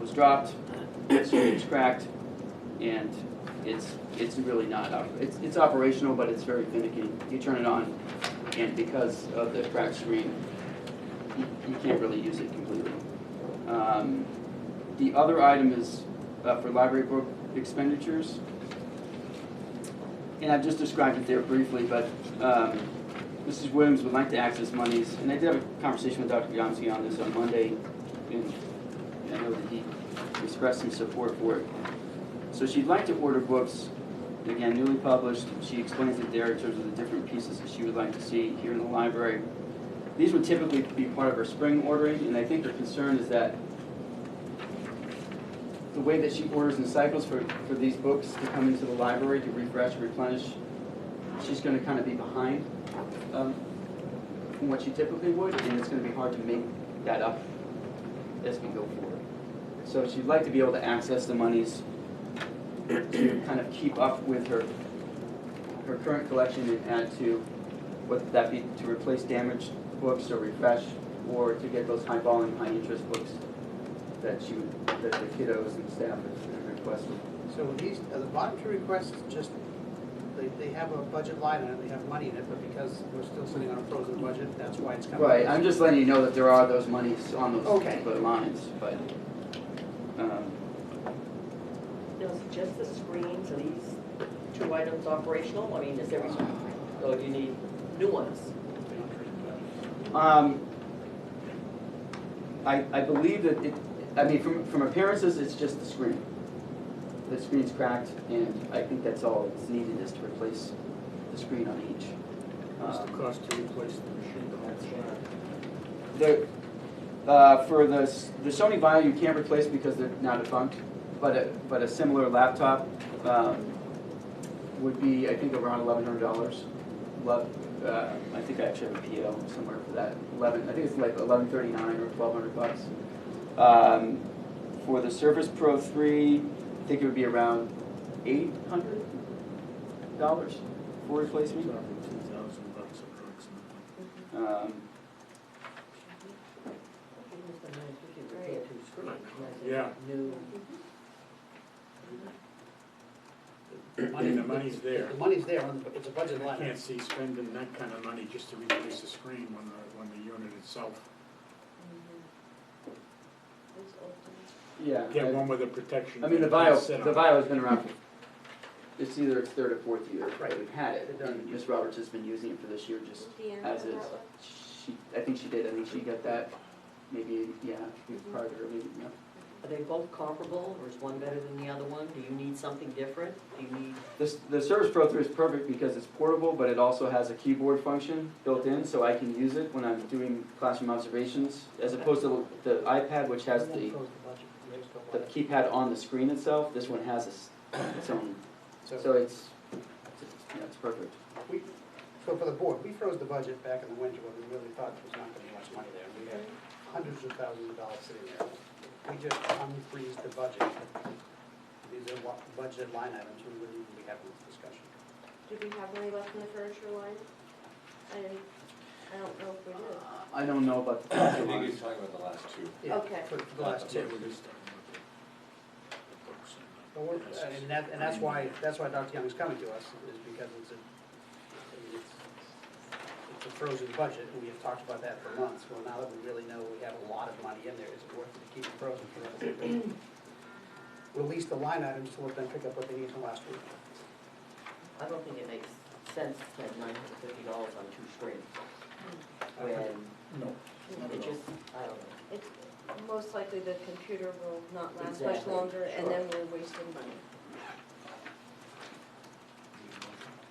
was dropped, the screen's cracked, and it's really not it's operational, but it's very finicky. You turn it on, and because of the cracked screen, you can't really use it completely. The other item is for library book expenditures, and I've just described it there briefly, but Mrs. Williams would like to access monies, and I did have a conversation with Dr. Yamsky on this on Monday, and I know that he expressed some support for it. So she'd like to order books, again, newly published. She explains it there in terms of the different pieces that she would like to see here in the library. These would typically be part of her spring ordering, and I think her concern is that the way that she orders and cycles for these books to come into the library to refresh, replenish, she's going to kind of be behind from what she typically would, and it's going to be hard to make that up as we go forward. So she'd like to be able to access the monies to kind of keep up with her current collection and add to, whether that be to replace damaged books or refresh, or to get those high volume, high interest books that the kiddos and staff have requested. So these, the bottom two requests, just, they have a budget line and they have money in it, but because we're still sitting on a frozen budget, that's why it's coming. Right, I'm just letting you know that there are those monies on those Okay. particular lines, but, Now, is it just the screens, are these two items operational? I mean, is there, or do you need new ones? I believe that it, I mean, from appearances, it's just the screen. The screen's cracked, and I think that's all that's needed is to replace the screen on each. What's the cost to replace the machine, the whole thing? For the Sony Vaio, you can't replace because they're now defunct, but a similar laptop would be, I think, around $1,100. I think I actually have a PO somewhere for that. I think it's like $1,139 or $1,200. For the Surface Pro 3, I think it would be around $800 for replacement. $2,000 approximately. Yeah. The The money's there. The money's there, it's a budget I line. can't see spending that kind of money just to replace the screen when the unit itself. Yeah. Get one with a protection. I mean, the that you can sit on. Vaio has been around for, it's either its third or fourth year that Right. we've had it. And Ms. Roberts has been using it for this year just as is. I think she did, I think she got that maybe, yeah, prior to her leaving, yeah. Are they both comparable, or is one better than the other one? Do you need something different? Do you need, The Surface Pro 3 is perfect because it's portable, but it also has a keyboard function built in, so I can use it when I'm doing classroom observations, as opposed to the iPad, which has the keypad on the screen itself. This one has its own, so it's perfect. So for the board, we froze the budget back in the winter when we really thought there was not gonna be much money there. We had hundreds of thousands of dollars sitting there. We just unfreeze the budget. These are what budgeted line items, we wouldn't even be having this discussion. Do we have money left in the furniture line? I don't know if we do. I don't know about the I furniture think lines. he's talking about the last two. Yeah, Okay. For the last two. We're just talking about the books and But we're- And that's why Dr. Young is coming to us, is because it's a frozen budget, and we have talked about that for months. Well, now that we really know we have a lot of money in there, is it worth it to keep it frozen for us? Release the line items to let them pick up what they need from last week. I don't think it makes sense to spend $950 on two screens. When No. it just, I don't know. It's most likely the computer will not last much Exactly, longer, and sure. then we're wasting money.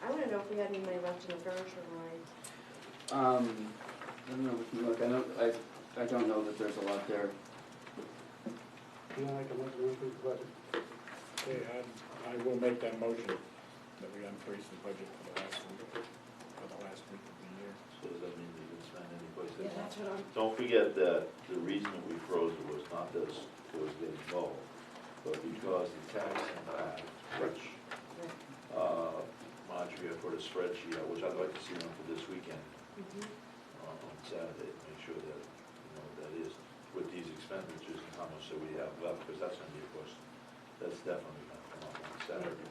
I wanna know if we had any money left in the furniture line. I don't know, we can look, I don't know that there's a lot there. You want to make a motion to increase the budget? Okay, I will make that motion that we unfreeze the budget for the last week of the year. So does that mean they can spend any place they Yeah, want? that's what I'm, Don't forget that the reason that we froze it was not that it was getting low, but because the tax impact, which, Marjorie, I put a spreadsheet out, which I'd like to see one for this weekend, on Saturday, make sure that, that is, with these expenditures and how much that we have left, because that's gonna be a question. That's definitely gonna come up on Saturday.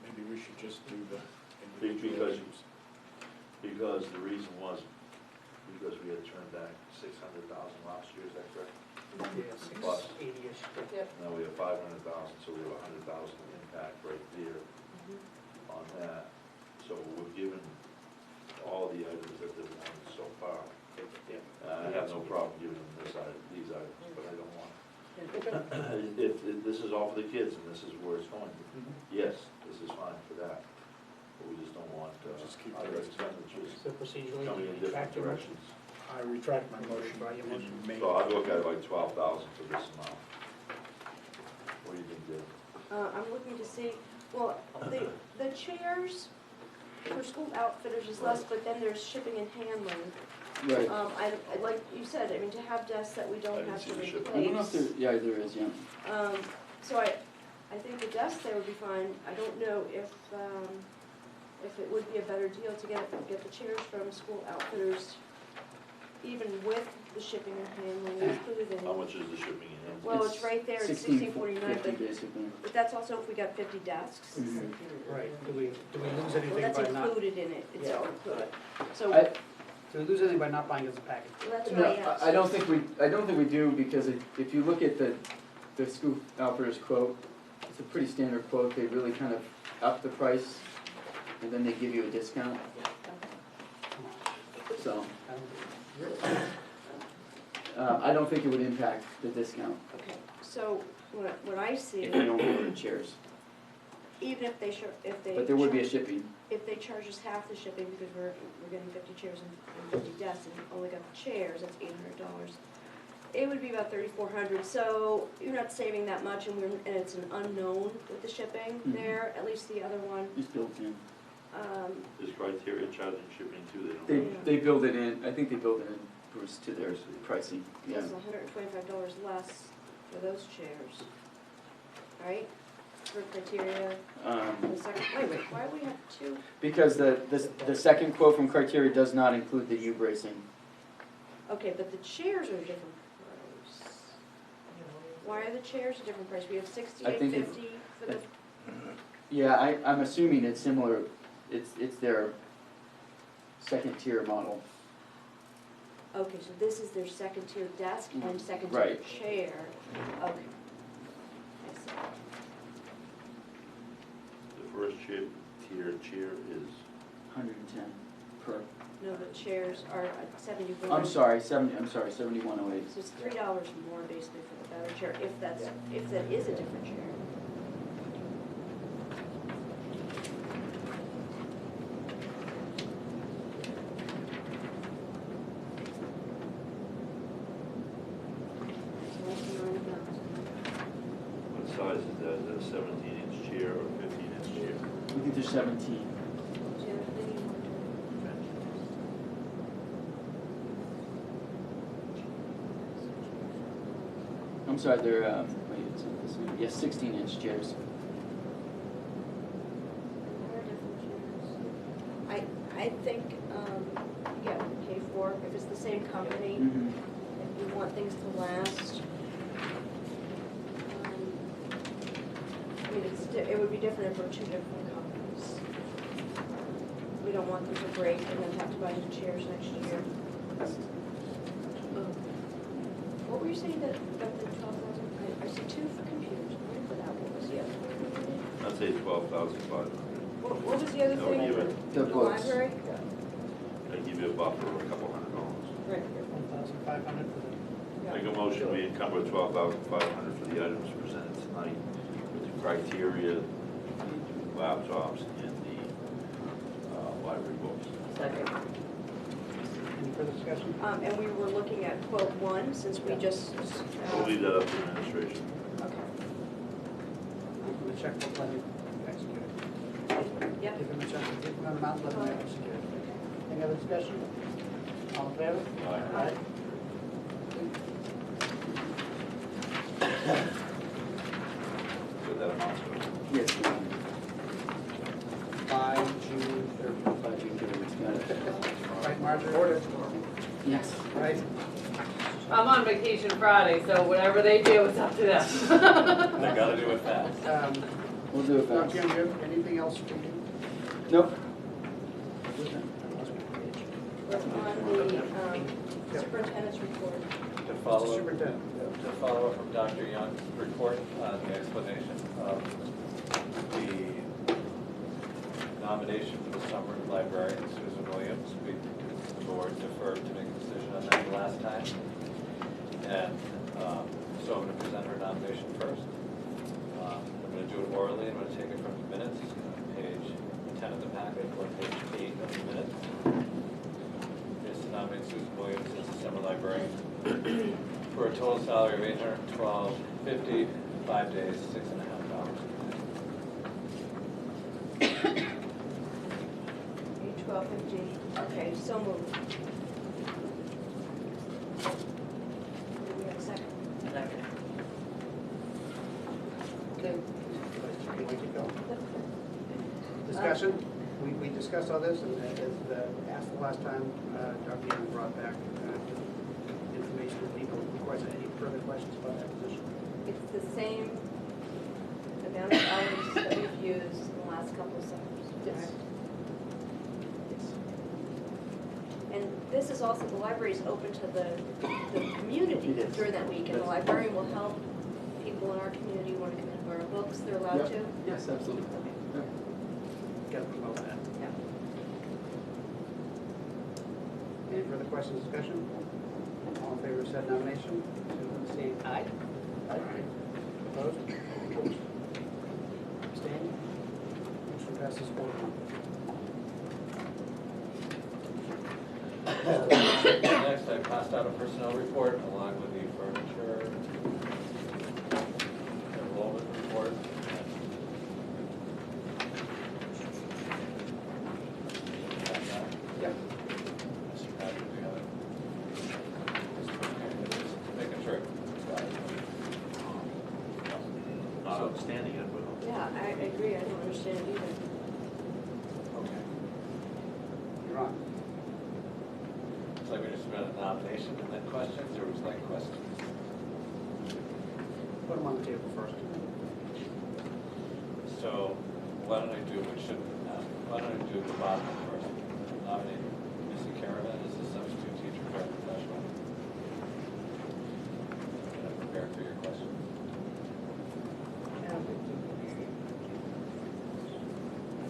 Maybe we should just do the Because- individual items. Because the reason was, because we had turned back 600,000 last year, is that correct? Yeah, Plus. 680-ish. yep. Now we have 500,000, so we have 100,000 impact right there on that. So we've given all the items that they've wanted so far. I have no problem giving them these items, but I don't want. If this is all for the kids and this is where it's going, yes, this is fine for that. But we just don't want Just keep other it. expenditures So procedurally, coming in you different retract your motion? directions. I retract my motion Withdraw your motion. and make. So I'd look at like 12,000 for this amount. What do you think, Dave? I'm looking to see, well, the chairs for school outfitters is less, but then there's shipping and handling. Right. Like you said, I mean, to have desks that we I don't didn't have see to the shipping. I don't know if replace. there, yeah, there is, yeah. So I think the desk there would be fine. I don't know if it would be a better deal to get the chairs from school outfitters, even with the shipping and handling, it's included in it. How much is the shipping and? Well, it's right there, it's 1649, $16.50 but, basically. but that's also if we got 50 desks. Mhm. Right, do we lose Well, anything that's by not, included in it, it's Yeah. all included. So, I- do we lose anything by not buying as a package? that's No, what I asked. I don't think we do, because if you look at the school outfitters quote, it's a pretty standard quote, they really kind of up the price, and then they give you a discount, so, I don't think it would impact the discount Okay, so what I see, if you don't order the chairs, even if they but there would be a shipping. if they charge us half the shipping because we're getting 50 chairs and 50 desks and only got the chairs, that's $800. It would be about 3,400, so you're not saving that much, and it's an unknown with the shipping Mhm. there, at least the other one. Just built in. Is Criteria charging shipping too? They don't. They build it in, I think they build it in, Bruce, to their pricing, yeah. It's $125 less for those chairs, right? For criteria, the second, wait, why do we have two? Because the second quote from Criteria does not include the U-bracing. Okay, but the chairs are a different price. Why are the chairs a different price? We have $68.50 for the, Yeah, I'm assuming it's similar, it's their second tier model. okay, so this is their second tier desk and second tier Right. chair. Okay. I see. The first tier chair is, 110 per, No, the chairs are at 71. I'm sorry, 7108. So it's $3 more basically for the better chair, if that is a different chair. So that's 9,000. what size is that? Is that a 17-inch chair or a 15-inch chair? I think they're 17. What's the other thing you want to- I'm sorry, they're, wait, it's not this one. Yeah, 16-inch chairs. There are different chairs. I think, yeah, K4, if it's the same company, Mhm. if you want things to last. I mean, it would be different if we're two different companies. We don't want them to break and then have to buy new chairs next year. What were you saying that the 12,000, I see two for computers, one for that, what was the other one? I'd say 12,500. What was the other That would thing? give it- The The books. library? I'd give you a buffer of a couple $100. Right. 1,500 for the, Make a motion, we encumber 12,500 for the items presented tonight with the criteria, the laptops, and the library books. Second. any further discussion? And we were looking at quote one, since we just. We'll leave that up to administration. Okay. Give him a checkbook, let him execute it. Yep. Give him a checkbook, give him an amount, let him execute it. Any other discussion? All in favor? Aye. With that amount, Yes. By June 30th. By June 30th, got it. Right, Marjorie? Order. Yes. Right? I'm on vacation Friday, so whatever they do, it's up to them. They gotta do it fast. We'll do it Now, fast. Jim, you have anything else for you? Nope. We're on the superintendent's report. To Mr. follow, Superintendent. to follow up from Dr. Young's report on the explanation of the nomination for the summer librarian, Susan Williams. The board deferred to make a decision on that the last time. And so I'm going to present her nomination first. I'm going to do it orally. I'm going to take it from the minutes, page 10 of the packet, or page 8 of the minutes. Is to nominate Susan Williams as the summer librarian for a total salary of $812.50, 5 days, $6.5 hours. 1250, okay, so moved. Do we have a second? Second. Okay. Can we keep going? Discussion? We discussed all this, and as asked the last time, Dr. Young brought back with people who request any further questions about that position? It's the same amount of hours that we've used in the last couple of summers. Yes. And this is also, the library is open to the community It is. during that week, and the librarian will help people in our community who want to come in for our books, they're allowed Yep. to. Yes, absolutely. Yeah. Got to promote that. Yeah. Any further questions, discussion? All in favor of said nomination, so say aye. Aye. Opposed? Abstained? Motion passes 4-1. Next, I passed out a personnel report along with the furniture enrollment report. Yeah. Mr. Patrick, do you have it? Just making sure. Not outstanding it, but. Yeah, I agree, I don't understand it either. Okay. You're on. So we just read a nomination and then questions, or was it like questions? Put them on the table first. So why don't I do, why don't I do the bottom one first? Nominate Missy Caravan as the substitute teacher paraprofessional. And I'm prepared for your questions.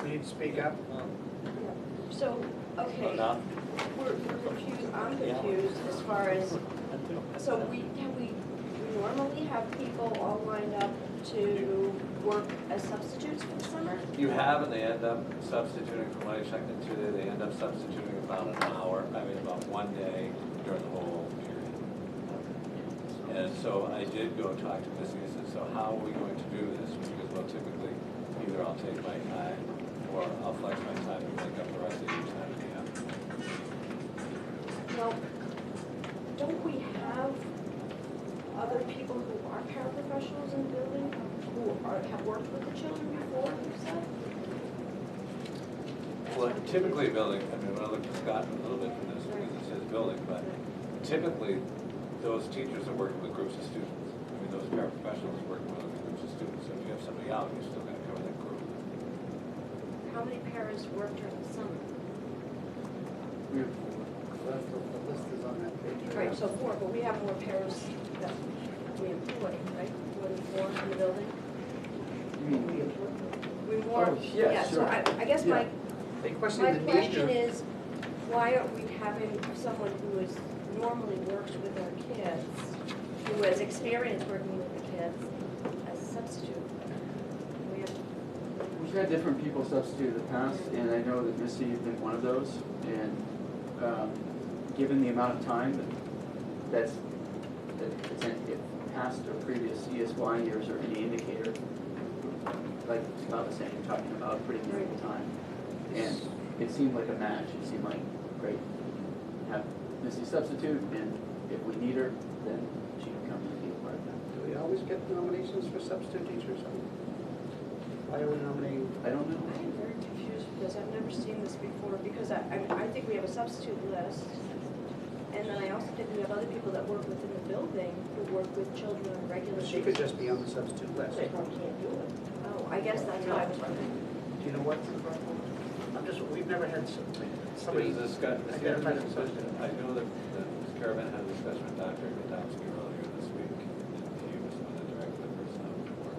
We need to speak up. So, okay, Now, we're confused, I'm confused as far as, so we normally have people all lined up to work as substitutes for the summer? you have, and they end up substituting, from what I checked into today, they end up substituting about an hour, about one day during the whole period. And so I did go talk to Missy and said, so how are we going to do this? Because, well, typically, either I'll take my time, or I'll flex my time to make up the rest of your time at the end. Well, don't we have other people who are paraprofessionals in the building, who have worked with the children before, you said? Well, typically building, when I looked at Scott a little bit from this, because it says building, but typically, those teachers are working with groups of students. Those paraprofessionals are working with other groups of students. So if you have somebody out, you're still gonna cover that group. How many paras work during the summer? We have The list is on that page. Right, so 4, but we have more paras that we employ, right? More than 4 in the building? you mean, We more, Oh, yes, yeah, so sure. I guess my, They question my the need question to. is, why aren't we having someone who is normally works with our kids, who has experience working with the kids, as a substitute? We have, we've had different people substitute in the past, and I know that Missy has been one of those, and, given the amount of time that's if past or previous ESY years or any indicator, like Scott was saying, you're talking about pretty minimal time. And it seemed like a match, it seemed like, great, have Missy substitute, and if we need her, then she can come and be a part of that. Do we always get nominations for substitute teachers? Why are we nominating? I don't know. I am very confused because I've never seen this before, because I think we have a substitute list. And then I also think we have other people that work within the building who work with children on a regular basis. She could just be on the substitute list. They probably can't do it. Oh, I guess that's what I was wondering. Do you know what? I'm just, we've never had somebody. There's a identified as a substitute. I know that Ms. Caravan had a discussion with Dr. Godowski earlier this week, and he was one of the director of personnel before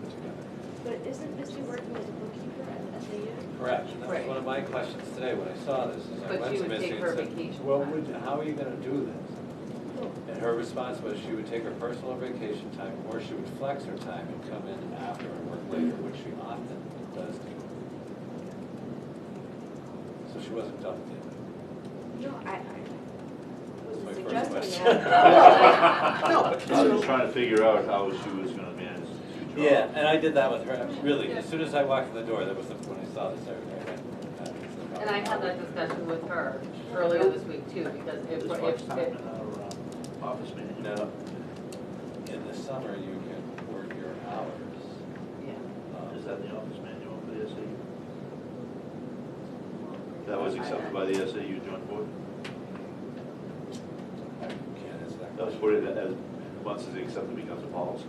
put together. But isn't Misty working as a bookkeeper at SAU? Correct, and that was one of my questions today when I saw this, is I But went she to would Missy take and her said, vacation well, time. how are you gonna do this? And her response was she would take her personal vacation time, or she would flex her time and come in after and work later, which she often does do. So she wasn't done yet. No, I That's my wasn't first suggesting question. that. No, I was just trying to figure out how she was gonna manage the two jobs. Yeah, and I did that with her, really, as soon as I walked in the door, that was when I saw this, I went, And I had that discussion with her earlier this week too, because This much time in our office manager. No, in the summer, you can work your hours. Is that in the office manual for the SAU? That was accepted by the SAU joint board? Let's put it as, once it's accepted, becomes a policy.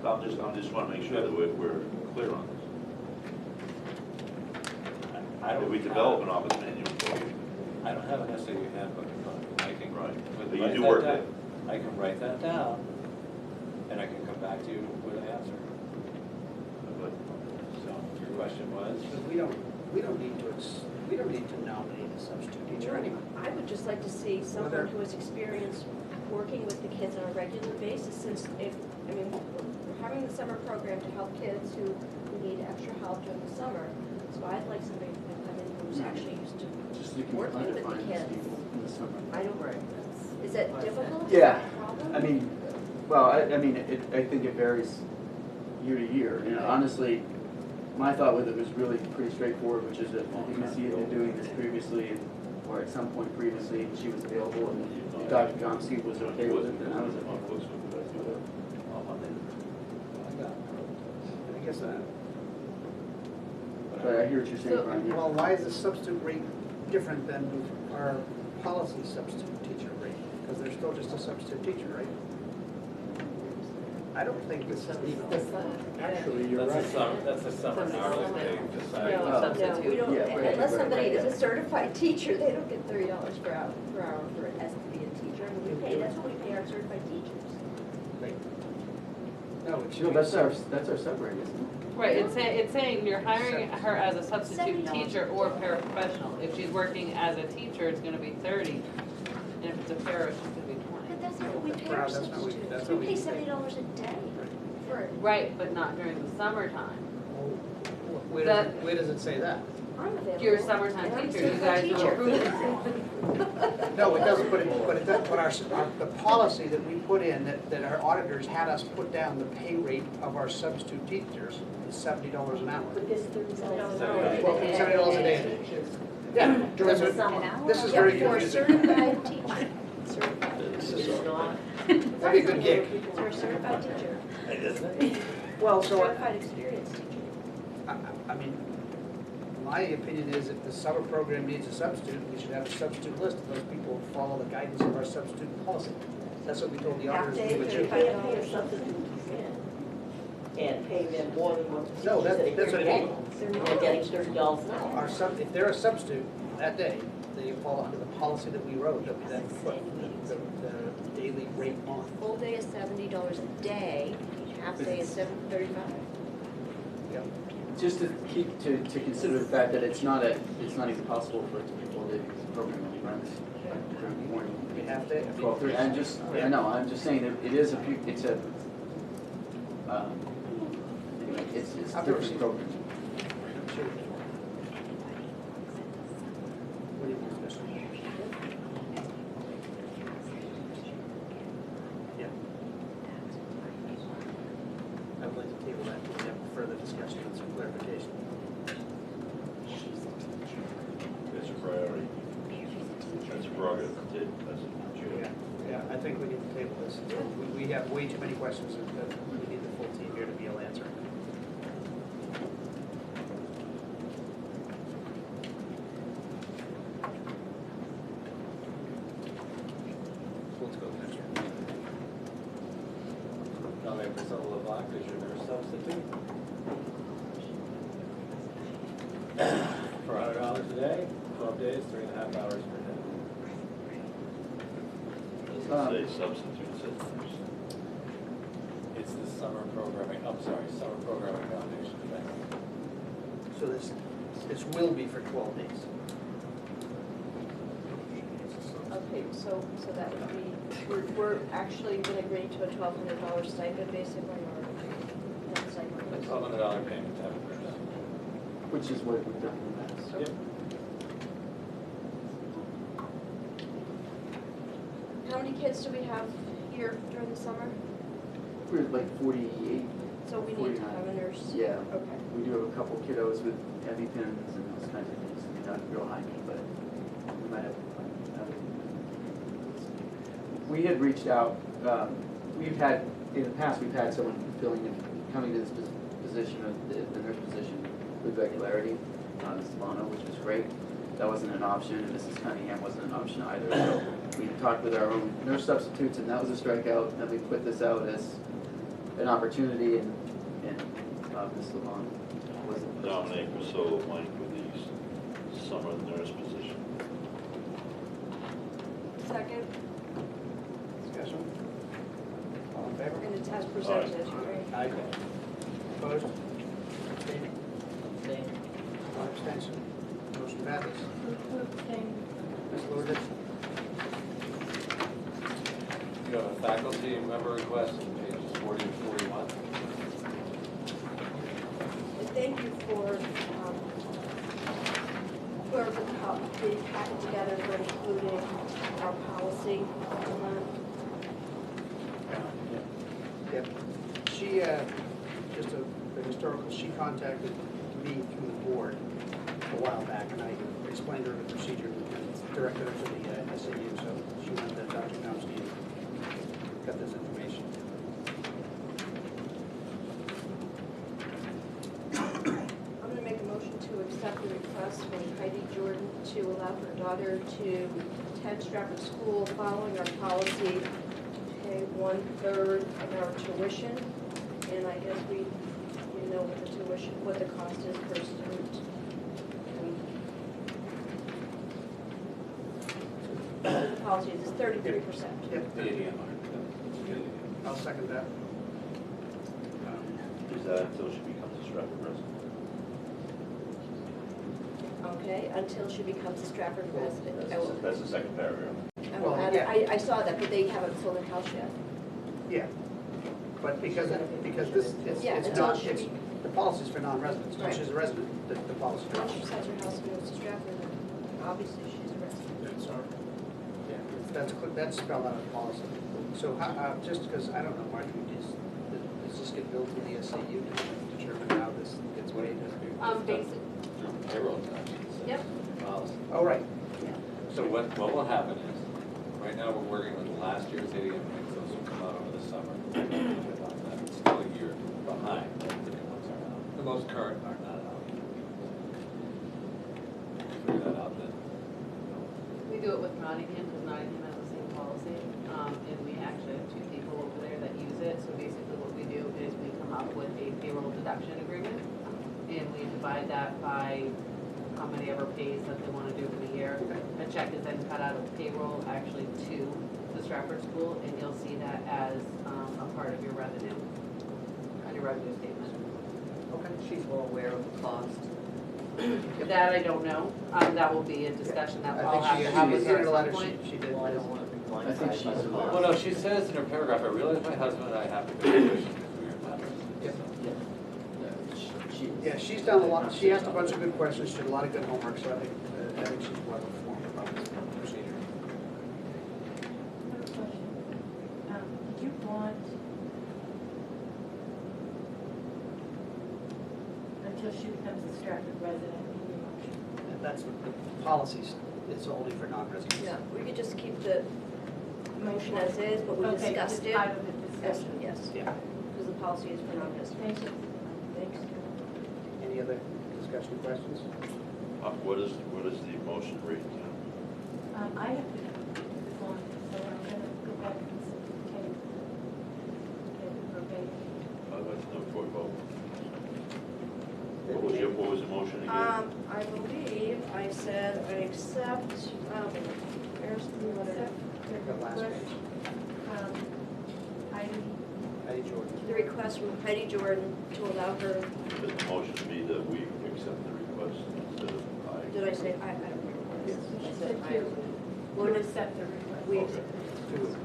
I'm just want to make sure that we're clear on this. I don't If we have- develop an office manual for you, I don't have an SAU handbook in front of me. I can right, write but you that do work down. it. I can write that down, and I can come back to you with an answer. But So, your question was? But we don't need to nominate a substitute teacher anyway. I would just like to see someone Whether- who has experience working with the kids on a regular basis, since we're having the summer program to help kids who need extra help during the summer. So I'd like somebody who can come in who's actually used to Just you can working kind with of the find these kids. people in the summer. I don't, is that difficult? Is Yeah. that a problem? I mean, well, I mean, I think it varies year to year. You know, honestly, my thought with it was really pretty straightforward, which is that I think Missy had been doing this previously, or at some point previously, and she was available, and Dr. Gomsky was okay with it, and I was okay with it. I guess, But I hear what you're saying, So- Brian. yeah. well, why is the substitute rate different than our policy substitute teacher rate? Because they're still just a substitute teacher, right? I don't think this is, Actually, you're right. That's a summer hourly pay decided. No, Oh. substitute. No, we don't, Yeah, right, unless right, somebody right, is a yeah. certified teacher, they don't get $30 per hour for as to be a teacher. I mean, we pay, that's what we pay our certified teachers. no, it should No, be. that's our separate, isn't it? Right, it's saying you're hiring her as a substitute $70 teacher or paraprofessional. If she's working as a teacher, it's gonna be 30, and if it's a para, it's gonna be 20. But that's not what we pay our That's not what we- substitutes. that's We what we pay pay. $70 a day for it. Right, but not during the summertime. Where does it say that? I'm available. You're a summertime And I'm a teacher, you certified guys teacher. will approve No, it doesn't, but it does, but the policy that we put in, that our auditors had us put down the pay rate of our substitute teachers is $70 an hour. But this $30 an No, hour. no, Well, $70 a day. Yeah, During the that's summer. what- this is Yeah, very for a confusing. certified teacher. Certified. That'd be a good gig. For a certified teacher. Well, so, Certified experienced teacher. I mean, my opinion is if the summer program needs a substitute, we should have a substitute list of those people who follow the guidance of our substitute policy. That's what we told the Half auditors day, we would do. You can't pay a substitute and pay them more than what the No, teachers that are that's here what today. They're They're not. getting $30 an hour. If they're a substitute that day, they fall under the policy that we wrote, that we then put the daily rate on. Full day is $70 a day, half day is $735. Yep. Just to keep, to consider the fact that it's not even possible for it to be a full day because the program only runs during the morning. We have to. 12:30, I'm just saying that it is anyway, it's a I've never different seen it. program. What do you want, Chris? Yeah. I would like to table that, we have further discussion and some clarification. That's a priority. That's a prerogative. That's Yeah, yeah, I think we need to table this. We have way too many questions that we need the full team here to be able to answer. So let's go to the next one. Nominate Priscilla LeBlanc as your nurse substitute. For $100 a day, 12 days, 3.5 hours per day. Doesn't say substitute, it says nurse. It's the summer programming, I'm sorry, summer programming foundation thing. So this will be for 12 days. Okay, so that would be, we're actually gonna agree to a $1,200 stipend basically, or not stipend? A $1,200 payment to have a nurse. Which is what we've done in the past. Yep. How many kids do we have here during the summer? We're like 48. So we need to have a nurse? Yeah. Okay. We do have a couple kiddos with EpiPens and those kinds of things. I mean, not real high need, but we might have to find another. We had reached out, we've had, in the past, we've had someone coming to this position, the nurse position with regularity, Ms. Bono, which was great. that wasn't an option, and Mrs. Cunningham wasn't an option either. So we talked with our own nurse substitutes, and that was a strikeout, and we put this out as an opportunity, and Ms. Levon wasn't. Nominate Priscilla Blank for the summer nurse position. Second, Discussion? All in favor? and it's as presented, right? Aye. Opposed? Abstaining? One abstention. Motion passes. Ms. Lourdes? You have a faculty member request on pages 40 and 41. And thank you for the packet together for including our policy. Yep. She, just the historical, she contacted me through the board a while back, and I explained to her the procedure and directed her to the SAU, so she went to Dr. Tomsky and got this information. I'm gonna make a motion to accept the request from Heidi Jordan to allow her daughter to attend Strafford School following our policy, pay 1/3 of our tuition. And I guess we know what the tuition, what the cost is per student. The policy is 33%. Yep. I'll second that. Is that until she becomes a Strafford resident? Okay, until she becomes a Strafford resident. That's the second paragraph. Well, yeah. I saw that, but they haven't sold a house yet. Yeah. But because this, Yeah, it's until not, she it's, be- the policy's for non-residents. Once Right. she's a resident, the policy Once she drops. sells her house and goes to Strafford, obviously she's a resident. That's our, That's spelled out in the policy. So just because, I don't know, Marjorie, does this get billed to the SAU to determine how this gets weighed? Basic, Payroll taxes. Yep. Policy. Oh, right. So what will happen is, right now we're working with last year's ADM mix, those will come out over the summer. It's still a year behind, the new ones are out. The most current are not out. Figure that out then. we do it with Nottingham, because Nottingham has the same policy, and we actually have 2 people over there that use it. So basically what we do is we come up with a payroll deduction agreement, and we divide that by how many ever pays that they want to do for the year. A check is then cut out of payroll actually to the Strafford School, and you'll see that as a part of your revenue, on your revenue statement. Okay. She's well aware of the cost. That I don't know. That will be a discussion that I'll have to have with her in at a some letter, point. she did. Well, I don't want to be I think blindsided by she's the aware. cost. Well, no, she says in her paragraph, I realize my husband and I have to pay tuition because we are not Yep. residents. Yeah, she's done a lot, she asked a bunch of good questions, she did a lot of good homework, so I think she's well informed about this procedure. Another question. Did you want, until she becomes a Stratford resident, in your motion? And that's what the policies, it's only for non-residents. Yeah, we could just keep the motion as is, but we Okay, discussed just it. part of the discussion. Yes, Yeah. because the policy is for non-residents. Thank you. Thanks. Any other discussion questions? What is the motion read now? I have to do this one, so I'm gonna go back and take it verbatim. I'd like to know before we vote. What was the motion again? I believe I said I accept, where's the letter? The last page. Heidi Jordan. The request from Heidi Jordan to allow her, Does the motion be that we accept the request instead of I? did I say, I don't remember. Yes. I She said said I. you, Well, you it's- accept the request. We Okay. accept, Two.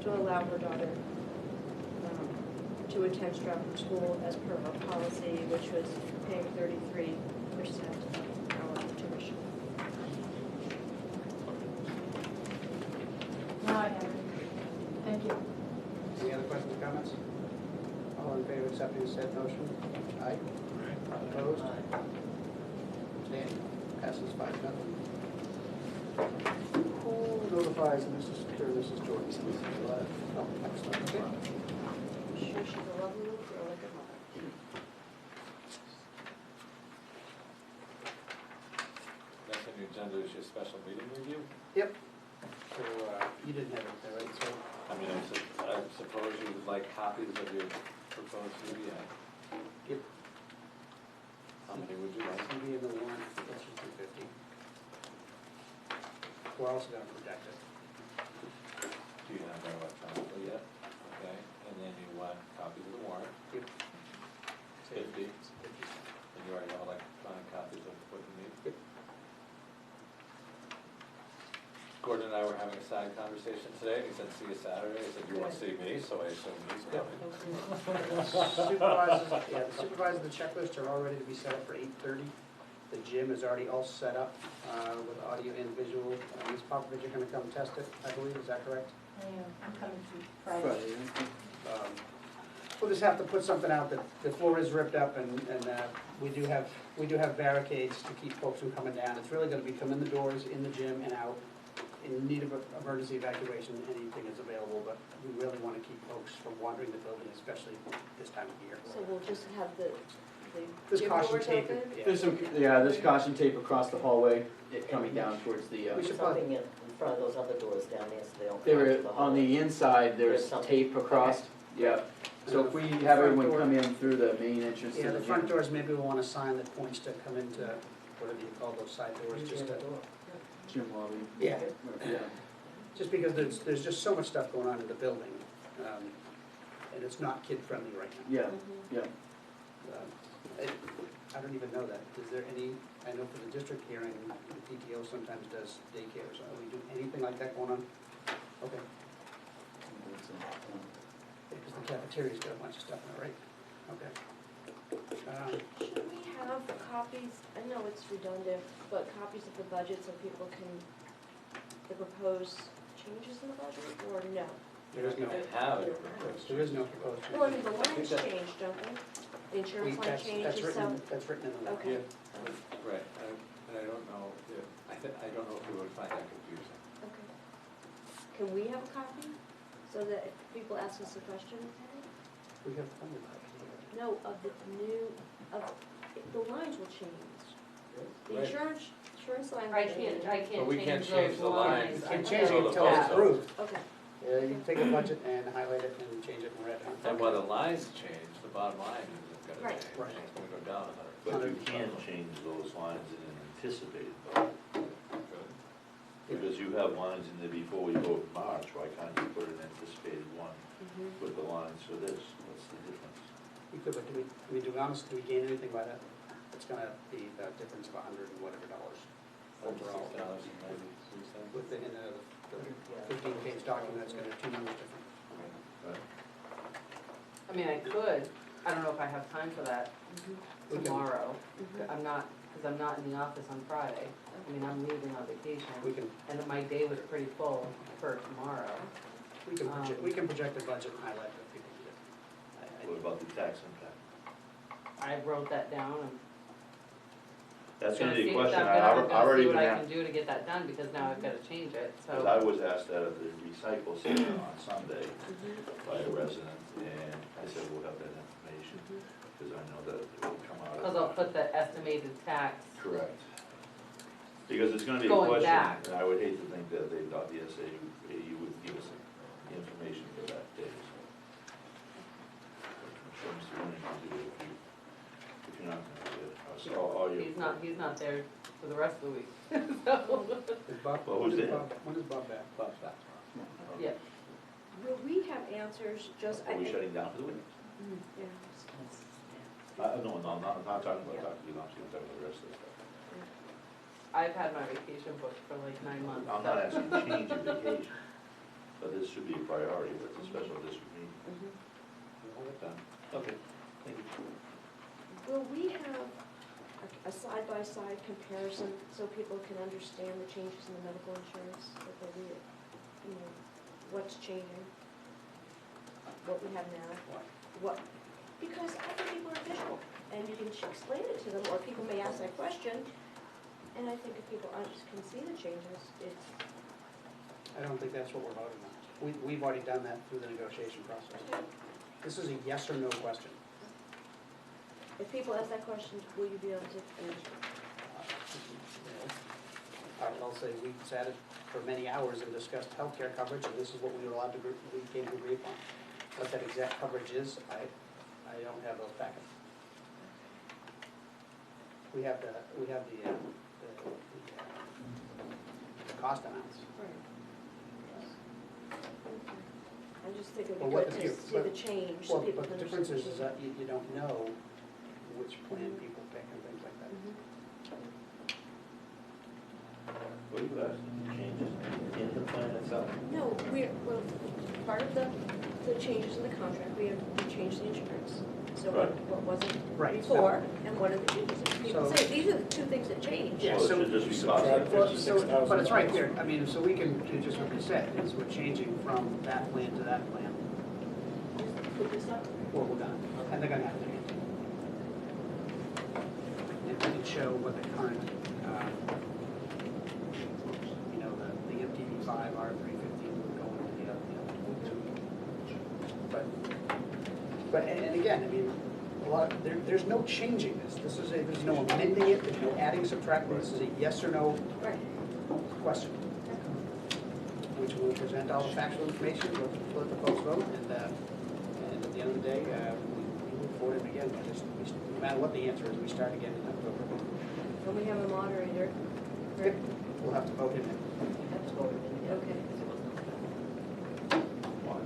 to allow her daughter to attend Stratford School as per our policy, which was paying 33% of our tuition. Now I have it. Thank you. Any other questions or comments? All in favor of accepting said motion? Aye. Opposed? Abstained? Passes 5-0. Who notifies Mrs. Jordan? Oh, excellent. Okay. I'm sure she's a lovely little girl, like her mother. is your special meeting review. Yep. So, you didn't have it there, right? So, I mean, I suppose you would like copies of your proposed CBA. yep. How many would you like? CB in the warrant, that's just 250. We're also gonna protect it. Do you have that electronically yet? Okay, and then you want copies of the warrant, Yep. 50, and 50. you already have electronic copies of what you need? Yep. Gordon and I were having a side conversation today, and he said, see you Saturday. I said, you want to see me? So I assume he's coming. Supervisors, yeah, the supervisors, the checklist are all ready to be set up for 8:30. The gym is already all set up with audio and visual. Ms. Popovich, you're gonna come test it, I believe, is that correct? I am, I'm coming through Friday. Friday, Um, We'll just have to put something out that the floor is ripped up and we do have barricades to keep folks from coming down. It's really gonna be come in the doors, in the gym and out. In need of emergency evacuation, anything is available, but we really wanna keep folks from wandering the building, especially this time of year. So we'll just have the There's gym caution doors tape. open? Yeah. there's caution tape across the hallway, it coming down towards the, We should Something in front of those other doors down there so they don't. they come were, into the on hallway. the inside, there's There's something. tape across, yeah. So if we have everyone come in through the main entrance to Yeah, the the front gym. doors, maybe we'll want a sign that points to come into, whatever you call those side doors, just to, Gym lobby. yeah, Yeah. just because there's just so much stuff going on in the building, and it's not kid-friendly right now. Yeah, Mhm. yeah. I don't even know that. Is there any, I know for the district hearing, the PTO sometimes does daycares. Are we doing anything like that going on? Okay, because the cafeteria's got a bunch of stuff in it, right? Okay. Should we have copies, I know it's redundant, but copies of the budget so people can, the proposed changes in the budget, or no? There is no, Have it proposed. there is no proposed change. Well, I mean, the lines change, don't they? The insurance line That's changes, so, written in the law. okay. Right, and I don't know if, I don't know if we would find that confusing. Okay. Can we have a copy, so that if people ask us a question, We have plenty of copies. no, of the new, the lines will change. The Right. insurance line I will change. can't But we can't change change those the lines. You lines. can Until change it the until it's vote's approved. Okay, Yeah, you can take a budget and highlight it and change it in red. And when the lines change, the bottom line is gonna Right. change. Right. It's gonna go down a But you 100. can change those lines in an anticipated vote. Good. Because you have lines in there before we vote in March, why can't you put an anticipated one Mhm. with the lines for this? What's the difference? You could, but do we honest, do we gain anything by that? It's gonna be the difference of $100 and whatever dollars overall. $36.93. Within the 15-page document, it's gonna be 2 numbers different. Right? I mean, I could, I don't know if I have time for that We can- tomorrow. Mhm. I'm not, because I'm not in the office on Friday. I mean, I'm leaving on We vacation, can, and my day was pretty full for tomorrow. we can project the budget and highlight what people do. What about the tax impact? I wrote that down and That's gonna gonna be see, a question, I'm I gonna already see been what I asked, can do to get that done, because now I've gotta change it, because I so. was asked that at the recycle center on Sunday Mhm. by a resident, and I said, we'll have that information, because I know that it will come out. Because I'll put the estimated tax. Correct. Because it's gonna be a Going question, back. and I would hate to think that they thought the SAU would give us the information for that day. I'm sure Mr. Rooney can do it if you're not gonna do it. All your. He's not there for the rest of the week, so. Is Bob, Well, when who's is there? Bob, when is Bob back? Bob's back tomorrow. Yeah, Will we have answers just? Are we shutting down for the week? Mm, yeah. No, I'm not talking about Dr. Gilomsky, I'm talking about the rest of the stuff. I've had my vacation booked for like 9 months. I'm not asking to change your vacation, but this should be a priority, but it's a special district meeting. Mhm. We'll get done. Okay, thank you. Will we have a side-by-side comparison so people can understand the changes in the medical insurance? That they read, you know, what's changing? What we have now? What? Because I think people are visual, and you can explain it to them, or people may ask that question. And I think if people can see the changes, it's, I don't think that's what we're voting on. We've already done that through the negotiation process. This is a yes or no question. if people ask that question, will you be able to answer? All right, I'll say we sat for many hours and discussed healthcare coverage, and this is what we were allowed to, we came to agree upon. What that exact coverage is, I don't have those packets. We have the cost amounts. I'm just thinking Well, what because the- to see the change, so Well, people but can the understand difference the is change. that you don't know which plan people pick and things like that. Mhm. What are you asking, changes in the plan itself? No, well, part of the changes in the contract, we changed the insurance. So Right. what wasn't Right. before, and what are the changes? People So- say, these are the two things that changed. Yeah, Well, it so- should just be Subtract cost. Well, $56,000. but it's right there, I mean, so we can do just what we said, is we're changing from that plan to that plan. Just put this up. Well, we're gonna, and they're gonna have to be. And we can show what the current, you know, the MTV5, R315 would go into the other two. But, and again, I mean, a lot, there's no changing this. There's no amending it, there's no adding, subtracting. This is a yes or no Right. question, which will present all the factual information, we'll let the folks vote, and at the end of the day, we move forward again. No matter what the answer is, we start again in October. And we have a moderator. Yep. We'll have to vote him in. That's what we're gonna do. Okay. Why?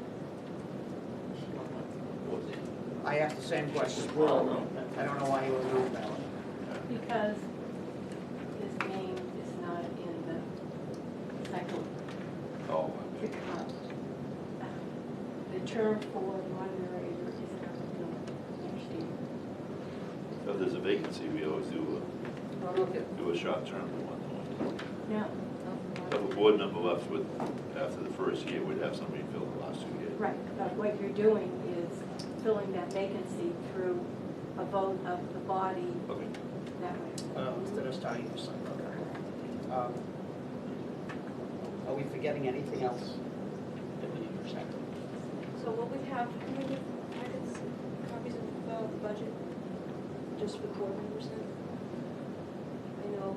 What's it? I asked the same question. I don't know why he wasn't on the ballot. Because his name is not in the cycle. Oh, Because the term for moderator is not next year. if there's a vacancy, we always do Okay. a short term one. Now, If a board member left with, after the first year, we'd have somebody fill the last 2 years. right, but what you're doing is filling that vacancy through a vote of the body Okay. that way. Instead of starting your cycle. Are we forgetting anything else that we need to check? So what we have, how many packets, copies of the budget, just for board members then? I know,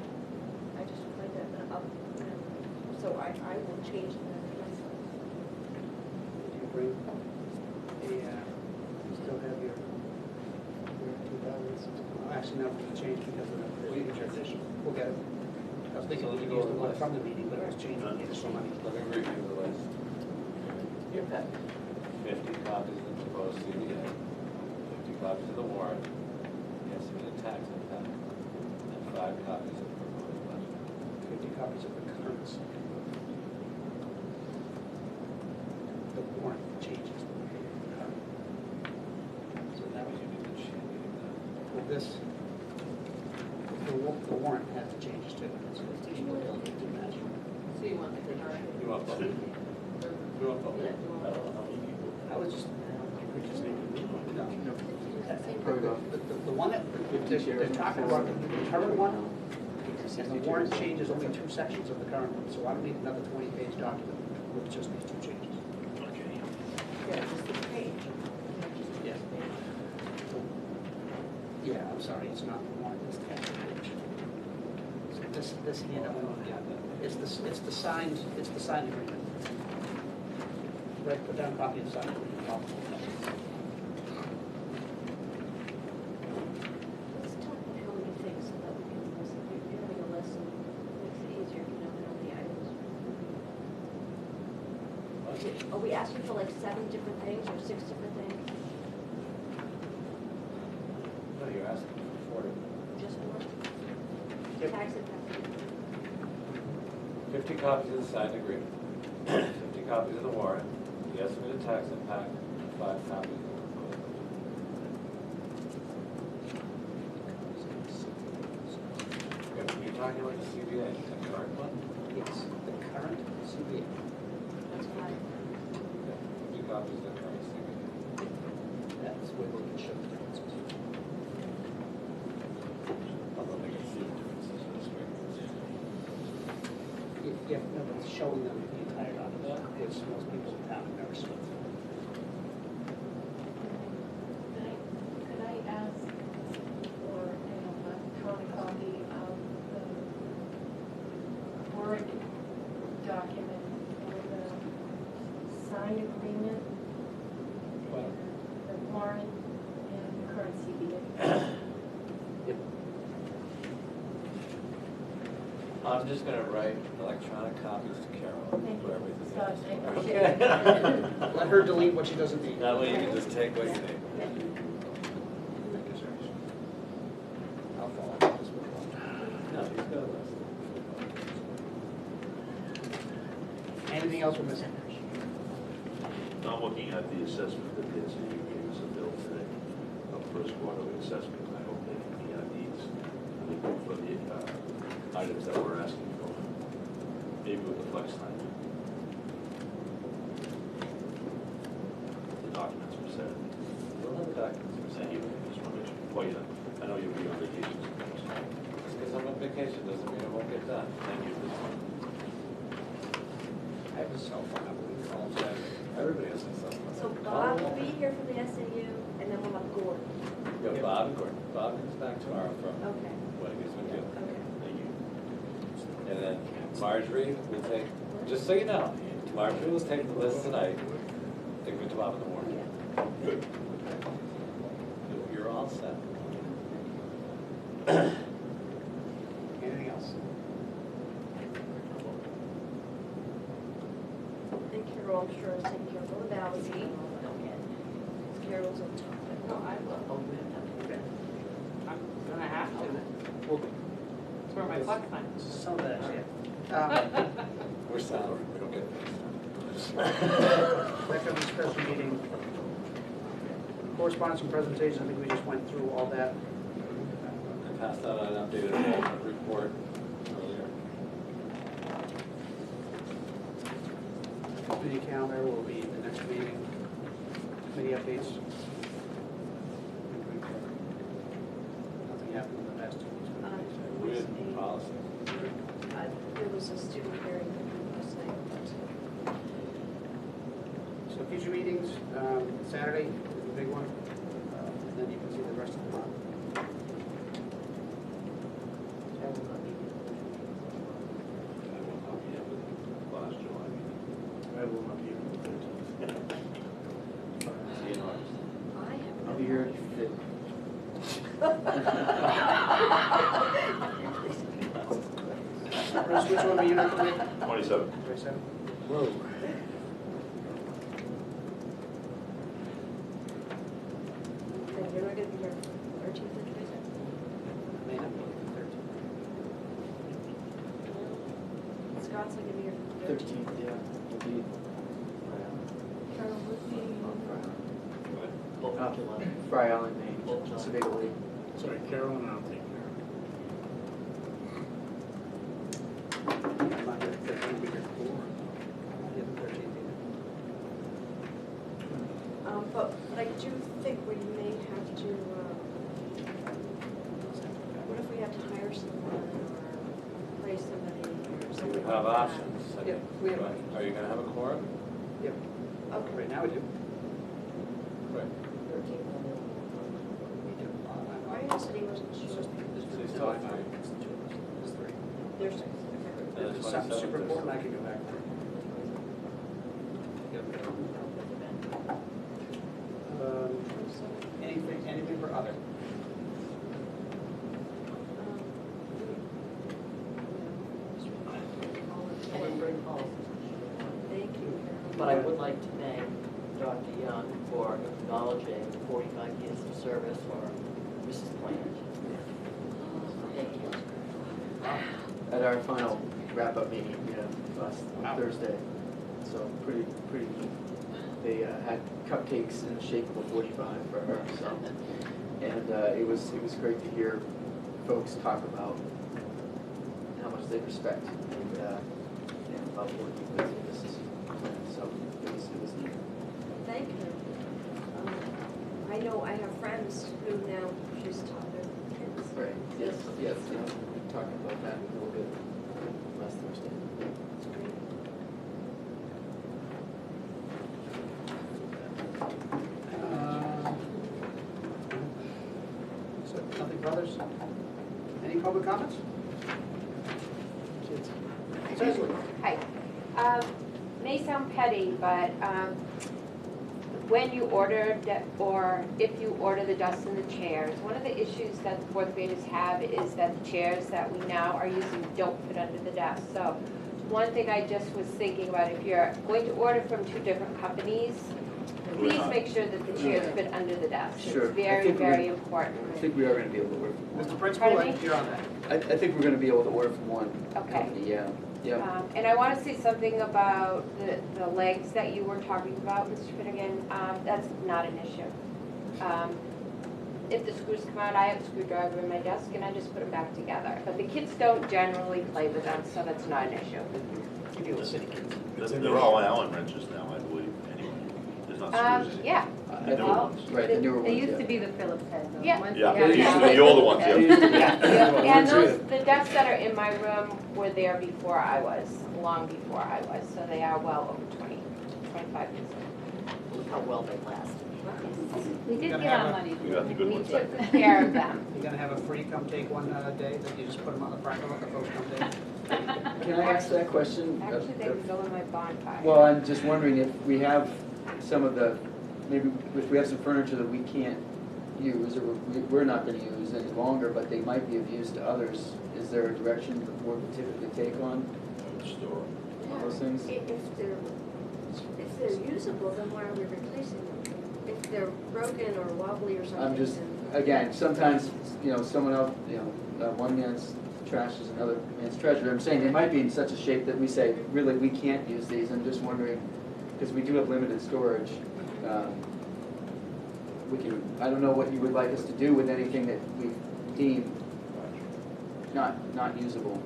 I just played that up, so I will change that myself. Did you bring still have your 2000? Actually, no, we changed because of the transition. We'll get it. I was thinking we could use the one from the meeting, but it was changed, we needed so money. Let me review the list. Your pack. 50 copies of the proposed CDA, 50 copies of the warrant, the estimated tax impact, and 5 copies of the proposed budget. 50 copies of the currency. The warrant changes. So that was, well, this, the warrant had the changes too. So it's each one to match. So you want the current? You want both? You want both? Yeah, do you want- I don't know how many people. I was just, We just need to move on. no. Probably about The one that, they're talking about, the current one, and the warrant changes only 2 sections of the current one, so I don't need another 20-page document with just these 2 changes. Okay. Yeah, just the page. Yeah. Yeah, I'm sorry, it's not the warrant, it's the actual page. So this handout, yeah, it's the signed agreement. Right, put down a copy of the signed agreement. Let's talk about how many things so that we can, if you're having a lesson, it makes it easier if you know how many items. Are we asking for like 7 different things or 6 different things? No, you're asking for 40. Just one? Yep. Tax impact. 50 copies of the signed agreement, 50 copies of the warrant, the estimated tax impact, and 5 copies of the proposed budget. Okay, you're talking about the CBA, the current one? Yes, the current CBA. That's fine. 50 copies of the current CBA. That's where we can show the differences. Although they can see the differences in the screen. Yeah, no, but it's showing them the entire document, which most people in town have never seen. Could I ask for, a county copy of the I'm just gonna write electronic copies to Carol Thank for you. everything. So, else. thank you. Okay. Let her delete what she doesn't need. That way you can just take what you need. Thank you. I'll follow up this one. No, he's got a list. Anything else we're missing? I'm looking at the assessment that the SAU gave us a bill today, of first quarterly assessment. I hope they can meet our needs for the items that we're asking for, maybe with the flex time. The documents were sent. We'll have documents. Thank you. Just want to make sure. Well, yeah, I know you'll be on vacation. Just because I'm on vacation doesn't mean it won't get done. Thank you. I have a cell phone, I believe, call Saturday. Everybody has something. So Bob will be here for the SAU, and then we'll have Gordon. Yeah, Bob and Gordon. Bob comes back tomorrow from Okay, what he was with you. okay. Thank you. And then Marjorie will take, just so you know, Marjorie will take the list tonight, take it to Bob in the morning. Good. You're all set. Anything else? And Carol, I'm sure, is taking care of all the ballots and all that. Carol's on top of it. No, I will. I'm gonna have to. Well, It's for my flex time. some of that, yeah. We're salary, we don't get things. Second special meeting. Correspondence and presentations, I think we just went through all that. I passed out an updated enrollment report earlier. Committee calendar will be the next meeting. Committee updates. Nothing happened in the past 2 weeks. We did policy. There was a student hearing last night. So future meetings, Saturday is the big one. And then you can see the rest of the month. I will not be able to last July meeting. I will not be able to do it. See you in August. I have. I'll be here at Bruce, which one were you not going to make? 27. 27? Whoa. Then you're not gonna be here 13th and 27th? May not be the 13th. Scott's not gonna be here for 13th. 13th, yeah, will be. Carol would be, Fry Island, Maine, Sebago Lake. Sorry, Carol and I'll take care I'm not here the 13th, I'll be here 4. I'm not here the 13th either. But I do think we may have to, what if we have to hire someone or replace somebody or So something we like have that? options. Yeah, we have- Are you gonna have a quorum? Yep. Okay. Right now we do. Right. 13th. We do. Ryan said he wasn't It's sure. just, So it's he's just, talking about- it's the 2 of us. It's 3. There's 6. And If the it's something 27th super is- important, I can go back. Anything for other? I didn't bring policies. Thank you. But I would like to thank Dr. Young for acknowledging 45 years of service for Mrs. Plant. Thank you. At our final wrap-up meeting, last Wow. Thursday, so pretty neat. They had cupcakes in the shape of a 45 for her, so. And it was great to hear folks talk about how much they respect and about working with Mrs. Plant, so it was neat. Thank you. I know I have friends who now she's taught their kids. Right, yes, we talked about that a little bit last Thursday. It's great. So nothing for others? Any public comments? Cecily? Hi. May sound petty, but when you order, or if you order the desks and the chairs, one of the issues that the fourth graders have is that the chairs that we now are using don't fit under the desk. So one thing I just was thinking about, if you're going to order from two different companies, please make sure that the chairs fit under the desk. Sure. It's very, very important. I think we are gonna be able to order from one. Mr. Principal, Pardon me? you're on that. I think we're gonna be able to order from one Okay. company, yeah, yeah. And I want to say something about the legs that you were talking about, Mr. Finnegan. That's not an issue. If the screws come out, I have a screwdriver in my desk and I just put them back together. But the kids don't generally play with them, so that's not an issue. You deal with city kids. They're all Allen wrenches now, I believe, anyway. There's not screws anymore. Yeah. The newer ones. Right, the newer ones, They yeah. used to be the Phillips heads. though. Yeah. Once Yeah, they they got used to be that- the older ones, They yeah. used to be- Yeah, and Ones those, with- the desks that are in my room were there before I was, long before I was, so they are well over 20, 25 years old. Look how well they last. We did Gonna get have our a- money. We got the good We ones. took good care of them. You're gonna have a free come take one day that you just put them on the parking lot, the folks come take? Can I ask that question? Actually, they can go in my bonfire. Well, I'm just wondering if we have some of the, maybe if we have some furniture that we can't use, or we're not gonna use any longer, but they might be of use to others, is there a direction the board would typically take on Store. those things? If they're usable, then why are we replacing them? If they're broken or wobbly or something, I'm just, then- again, sometimes, someone else, one man's trash is another man's treasure. I'm saying they might be in such a shape that we say, really, we can't use these. I'm just wondering, because we do have limited storage. I don't know what you would like us to do with anything that we deem not usable.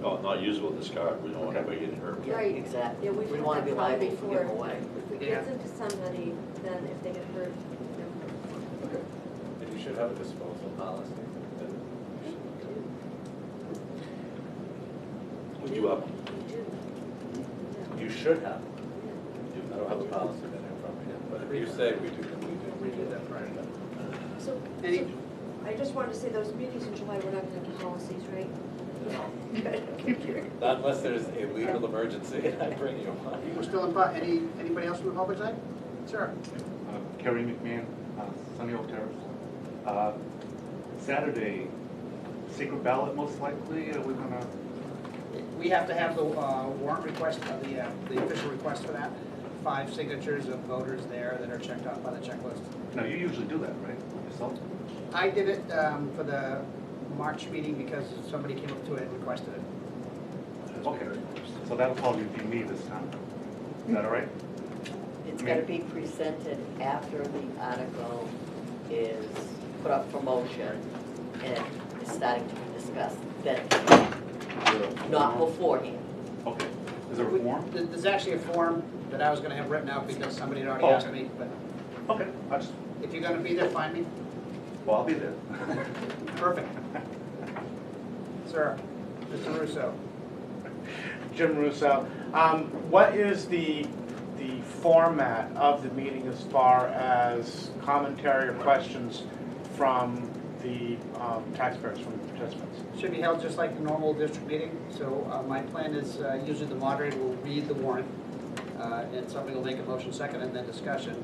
Oh, not usable, discard, we don't want anybody getting hurt. Yeah, Right. exactly. Yeah, we've We had want to that be problem liable to give them before. away. If we Yeah. give them to somebody, then if they get hurt, Okay. And you should have a disposal policy. We do have, we do. You should have. I don't have a policy in there from you, but if you say we do, then we do. We did that Friday. So, Any- I just wanted to say, those meetings in July, we're not gonna have policies, right? Not unless there's a legal emergency, and I bring you one. We're still in, anybody else from the public side? Sir? Kerry McMahon, Sunny Oak Terrace. Saturday, secret ballot most likely, we're gonna, We have to have the warrant request, the official request for that. 5 signatures of voters there that are checked off by the checklist. no, you usually do that, right, yourself? I did it for the March meeting because somebody came up to it and requested it. Okay, so that'll probably be me this time. Is that all right? It's got to be presented after the article is put up for motion and is starting to be discussed, then, not beforehand. Okay, is there a form? There's actually a form that I was gonna have written out because somebody had already Oh, asked okay. me, but Okay, I just, if you're gonna be there, find me. well, I'll be there. Perfect. Sir, Mr. Russo. Jim Russo. What is the format of the meeting as far as commentary or questions from the taxpayers, from the participants? Should be held just like a normal district meeting. So my plan is usually the moderator will read the warrant and somebody will make a motion second and then discussion.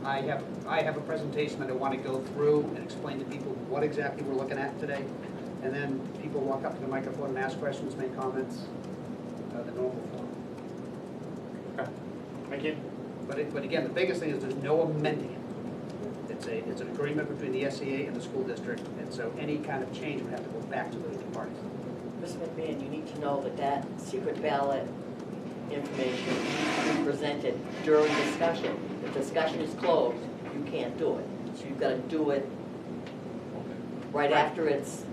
I have a presentation that I want to go through and explain to people what exactly we're looking at today. And then people walk up to the microphone and ask questions, make comments, the normal form. Okay, thank you. But again, the biggest thing is there's no amending it. It's an agreement between the SEA and the school district, and so any kind of change would have to go back to those two parties. Mr. McMahon, you need to know that that secret ballot information needs to be presented during discussion. If discussion is closed, you can't do it. So you've got to do it right after it's,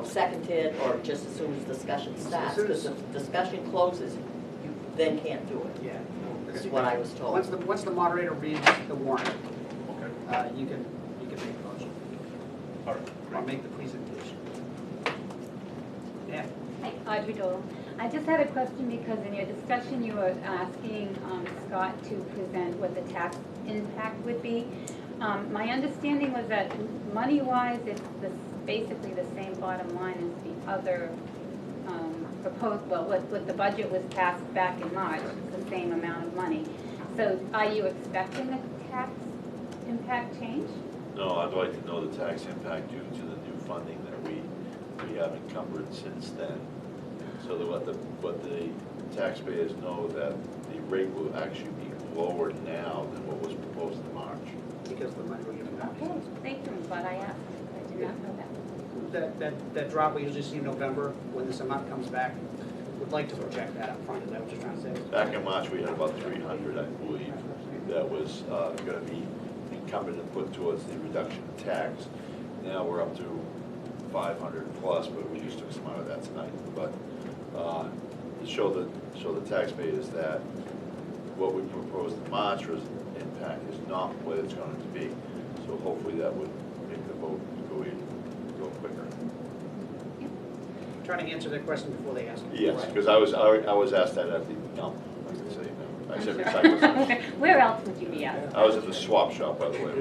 seconded, or just as soon as discussion starts. soon Because as- if discussion closes, you then can't do it. Yeah. This is what I was told. Once the moderator reads the warrant, Okay, you can make a motion all right. or make the presentation. Yeah. Hi, Audrey Dole. I just had a question because in your discussion you were asking Scott to present what the tax impact would be. My understanding was that money-wise, it's basically the same bottom line as the other proposed, well, what the budget was passed back in March, it's the same amount of money. So are you expecting a tax impact change? No, I'd like to know the tax impact due to the new funding that we have encumbered since then. So that what the taxpayers know that the rate will actually be lower now than what was proposed in March. Because the money we're giving back. Okay, thank you, I'm glad I asked. I did not know that. That drop we usually see in November, when this amount comes back, would like to project that up front, is that what you're trying to say? Back in March, we had about 300, I believe, that was going to be encumbered and put towards the reduction of tax. Now we're up to 500 plus, but we just took some out of that tonight. But to show the taxpayers that what we proposed in March was impact is not what it's going to be. So hopefully that would make the vote go quicker. Trying to answer that question before they ask. Yes, because I was asked that at the, no, I can say no. I said recycle center. Where else would you be at? I was at the swap shop, by the way.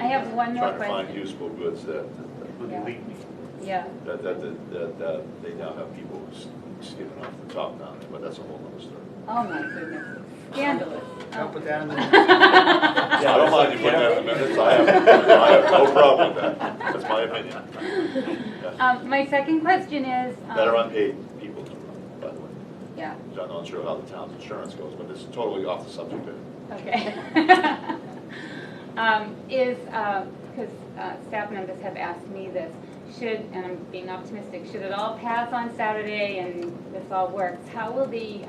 I have one more Trying to find question. useful goods that Yeah. Yeah, they now have people skimming off the top now, but that's a whole other story. oh my goodness, scandalous. I'll put that in the. Yeah, I don't mind you putting that in the minutes, I have no problem with that, that's my opinion. Yeah. My second question is. Better unpaid people, by the way. Yeah, I'm not sure how the town's insurance goes, but it's totally off the subject there. okay. Because staff members have asked me this, should, and I'm being optimistic, should it all pass on Saturday and this all works, how will the,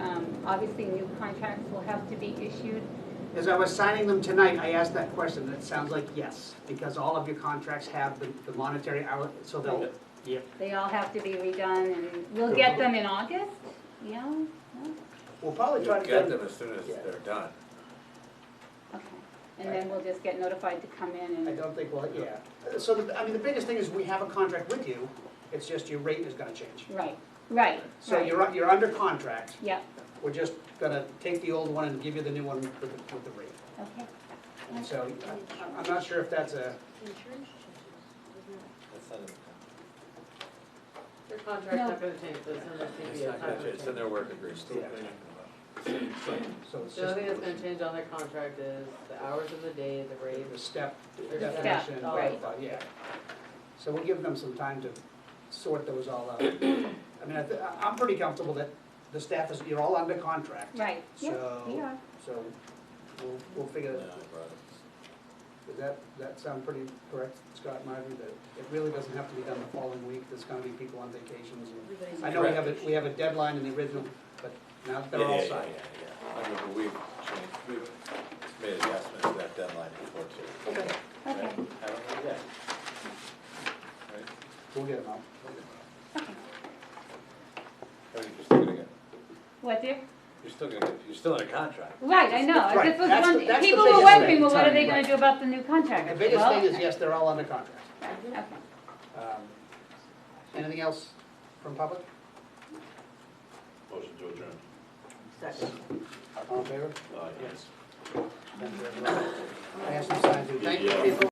obviously new contracts will have to be issued? As I was signing them tonight, I asked that question, and it sounds like yes, because all of your contracts have the monetary hour, so they'll, yep. They all have to be redone and we'll get them in August? Yeah? No? We'll probably try You'll to get get them as soon as they're done. Okay. And then we'll just get notified to come in I and, don't think, well, yeah. So, the biggest thing is we have a contract with you, it's just your rate is gonna change. right. So you're under contract, Yep, we're just gonna take the old one and give you the new one with the rate. okay. And so, I'm not sure if that's a, That's not in- Your contract's No. not gonna change, so it's gonna It's be a not gonna time change, it's in their work agreement. yeah. So it's The only thing that's just gonna change on their contract is the hours of the day, the rate. the step Step, definition, blah, right. blah, yeah. So we'll give them some time to sort those all out. I mean, I'm pretty comfortable that the staff is, you're all under contract. Right, yeah, So, we are. so we'll figure No, that. but Does that sound pretty correct, Scott, Marvin, that it really doesn't have to be done the following week, there's gonna be people on vacations. And I know we have a deadline in the original, but now that they're all signed. I mean, but we've changed, we've made adjustments to that deadline before too. Okay, Right? Okay. Haven't we? Yeah. Right? we'll get them out. Or you're still gonna get, What, dear? you're still in a contract. Right, I know, Right, this was that's the- one, that's the people were biggest wondering, thing. well, what are they gonna Right. do about the new contract? The biggest Well, thing is, yes, they're all under contract. Okay. Anything else from public? Motion to adjourn. Second. All in favor? Yes. Thank you, everyone. I have some signs to, thank you, Yeah. people.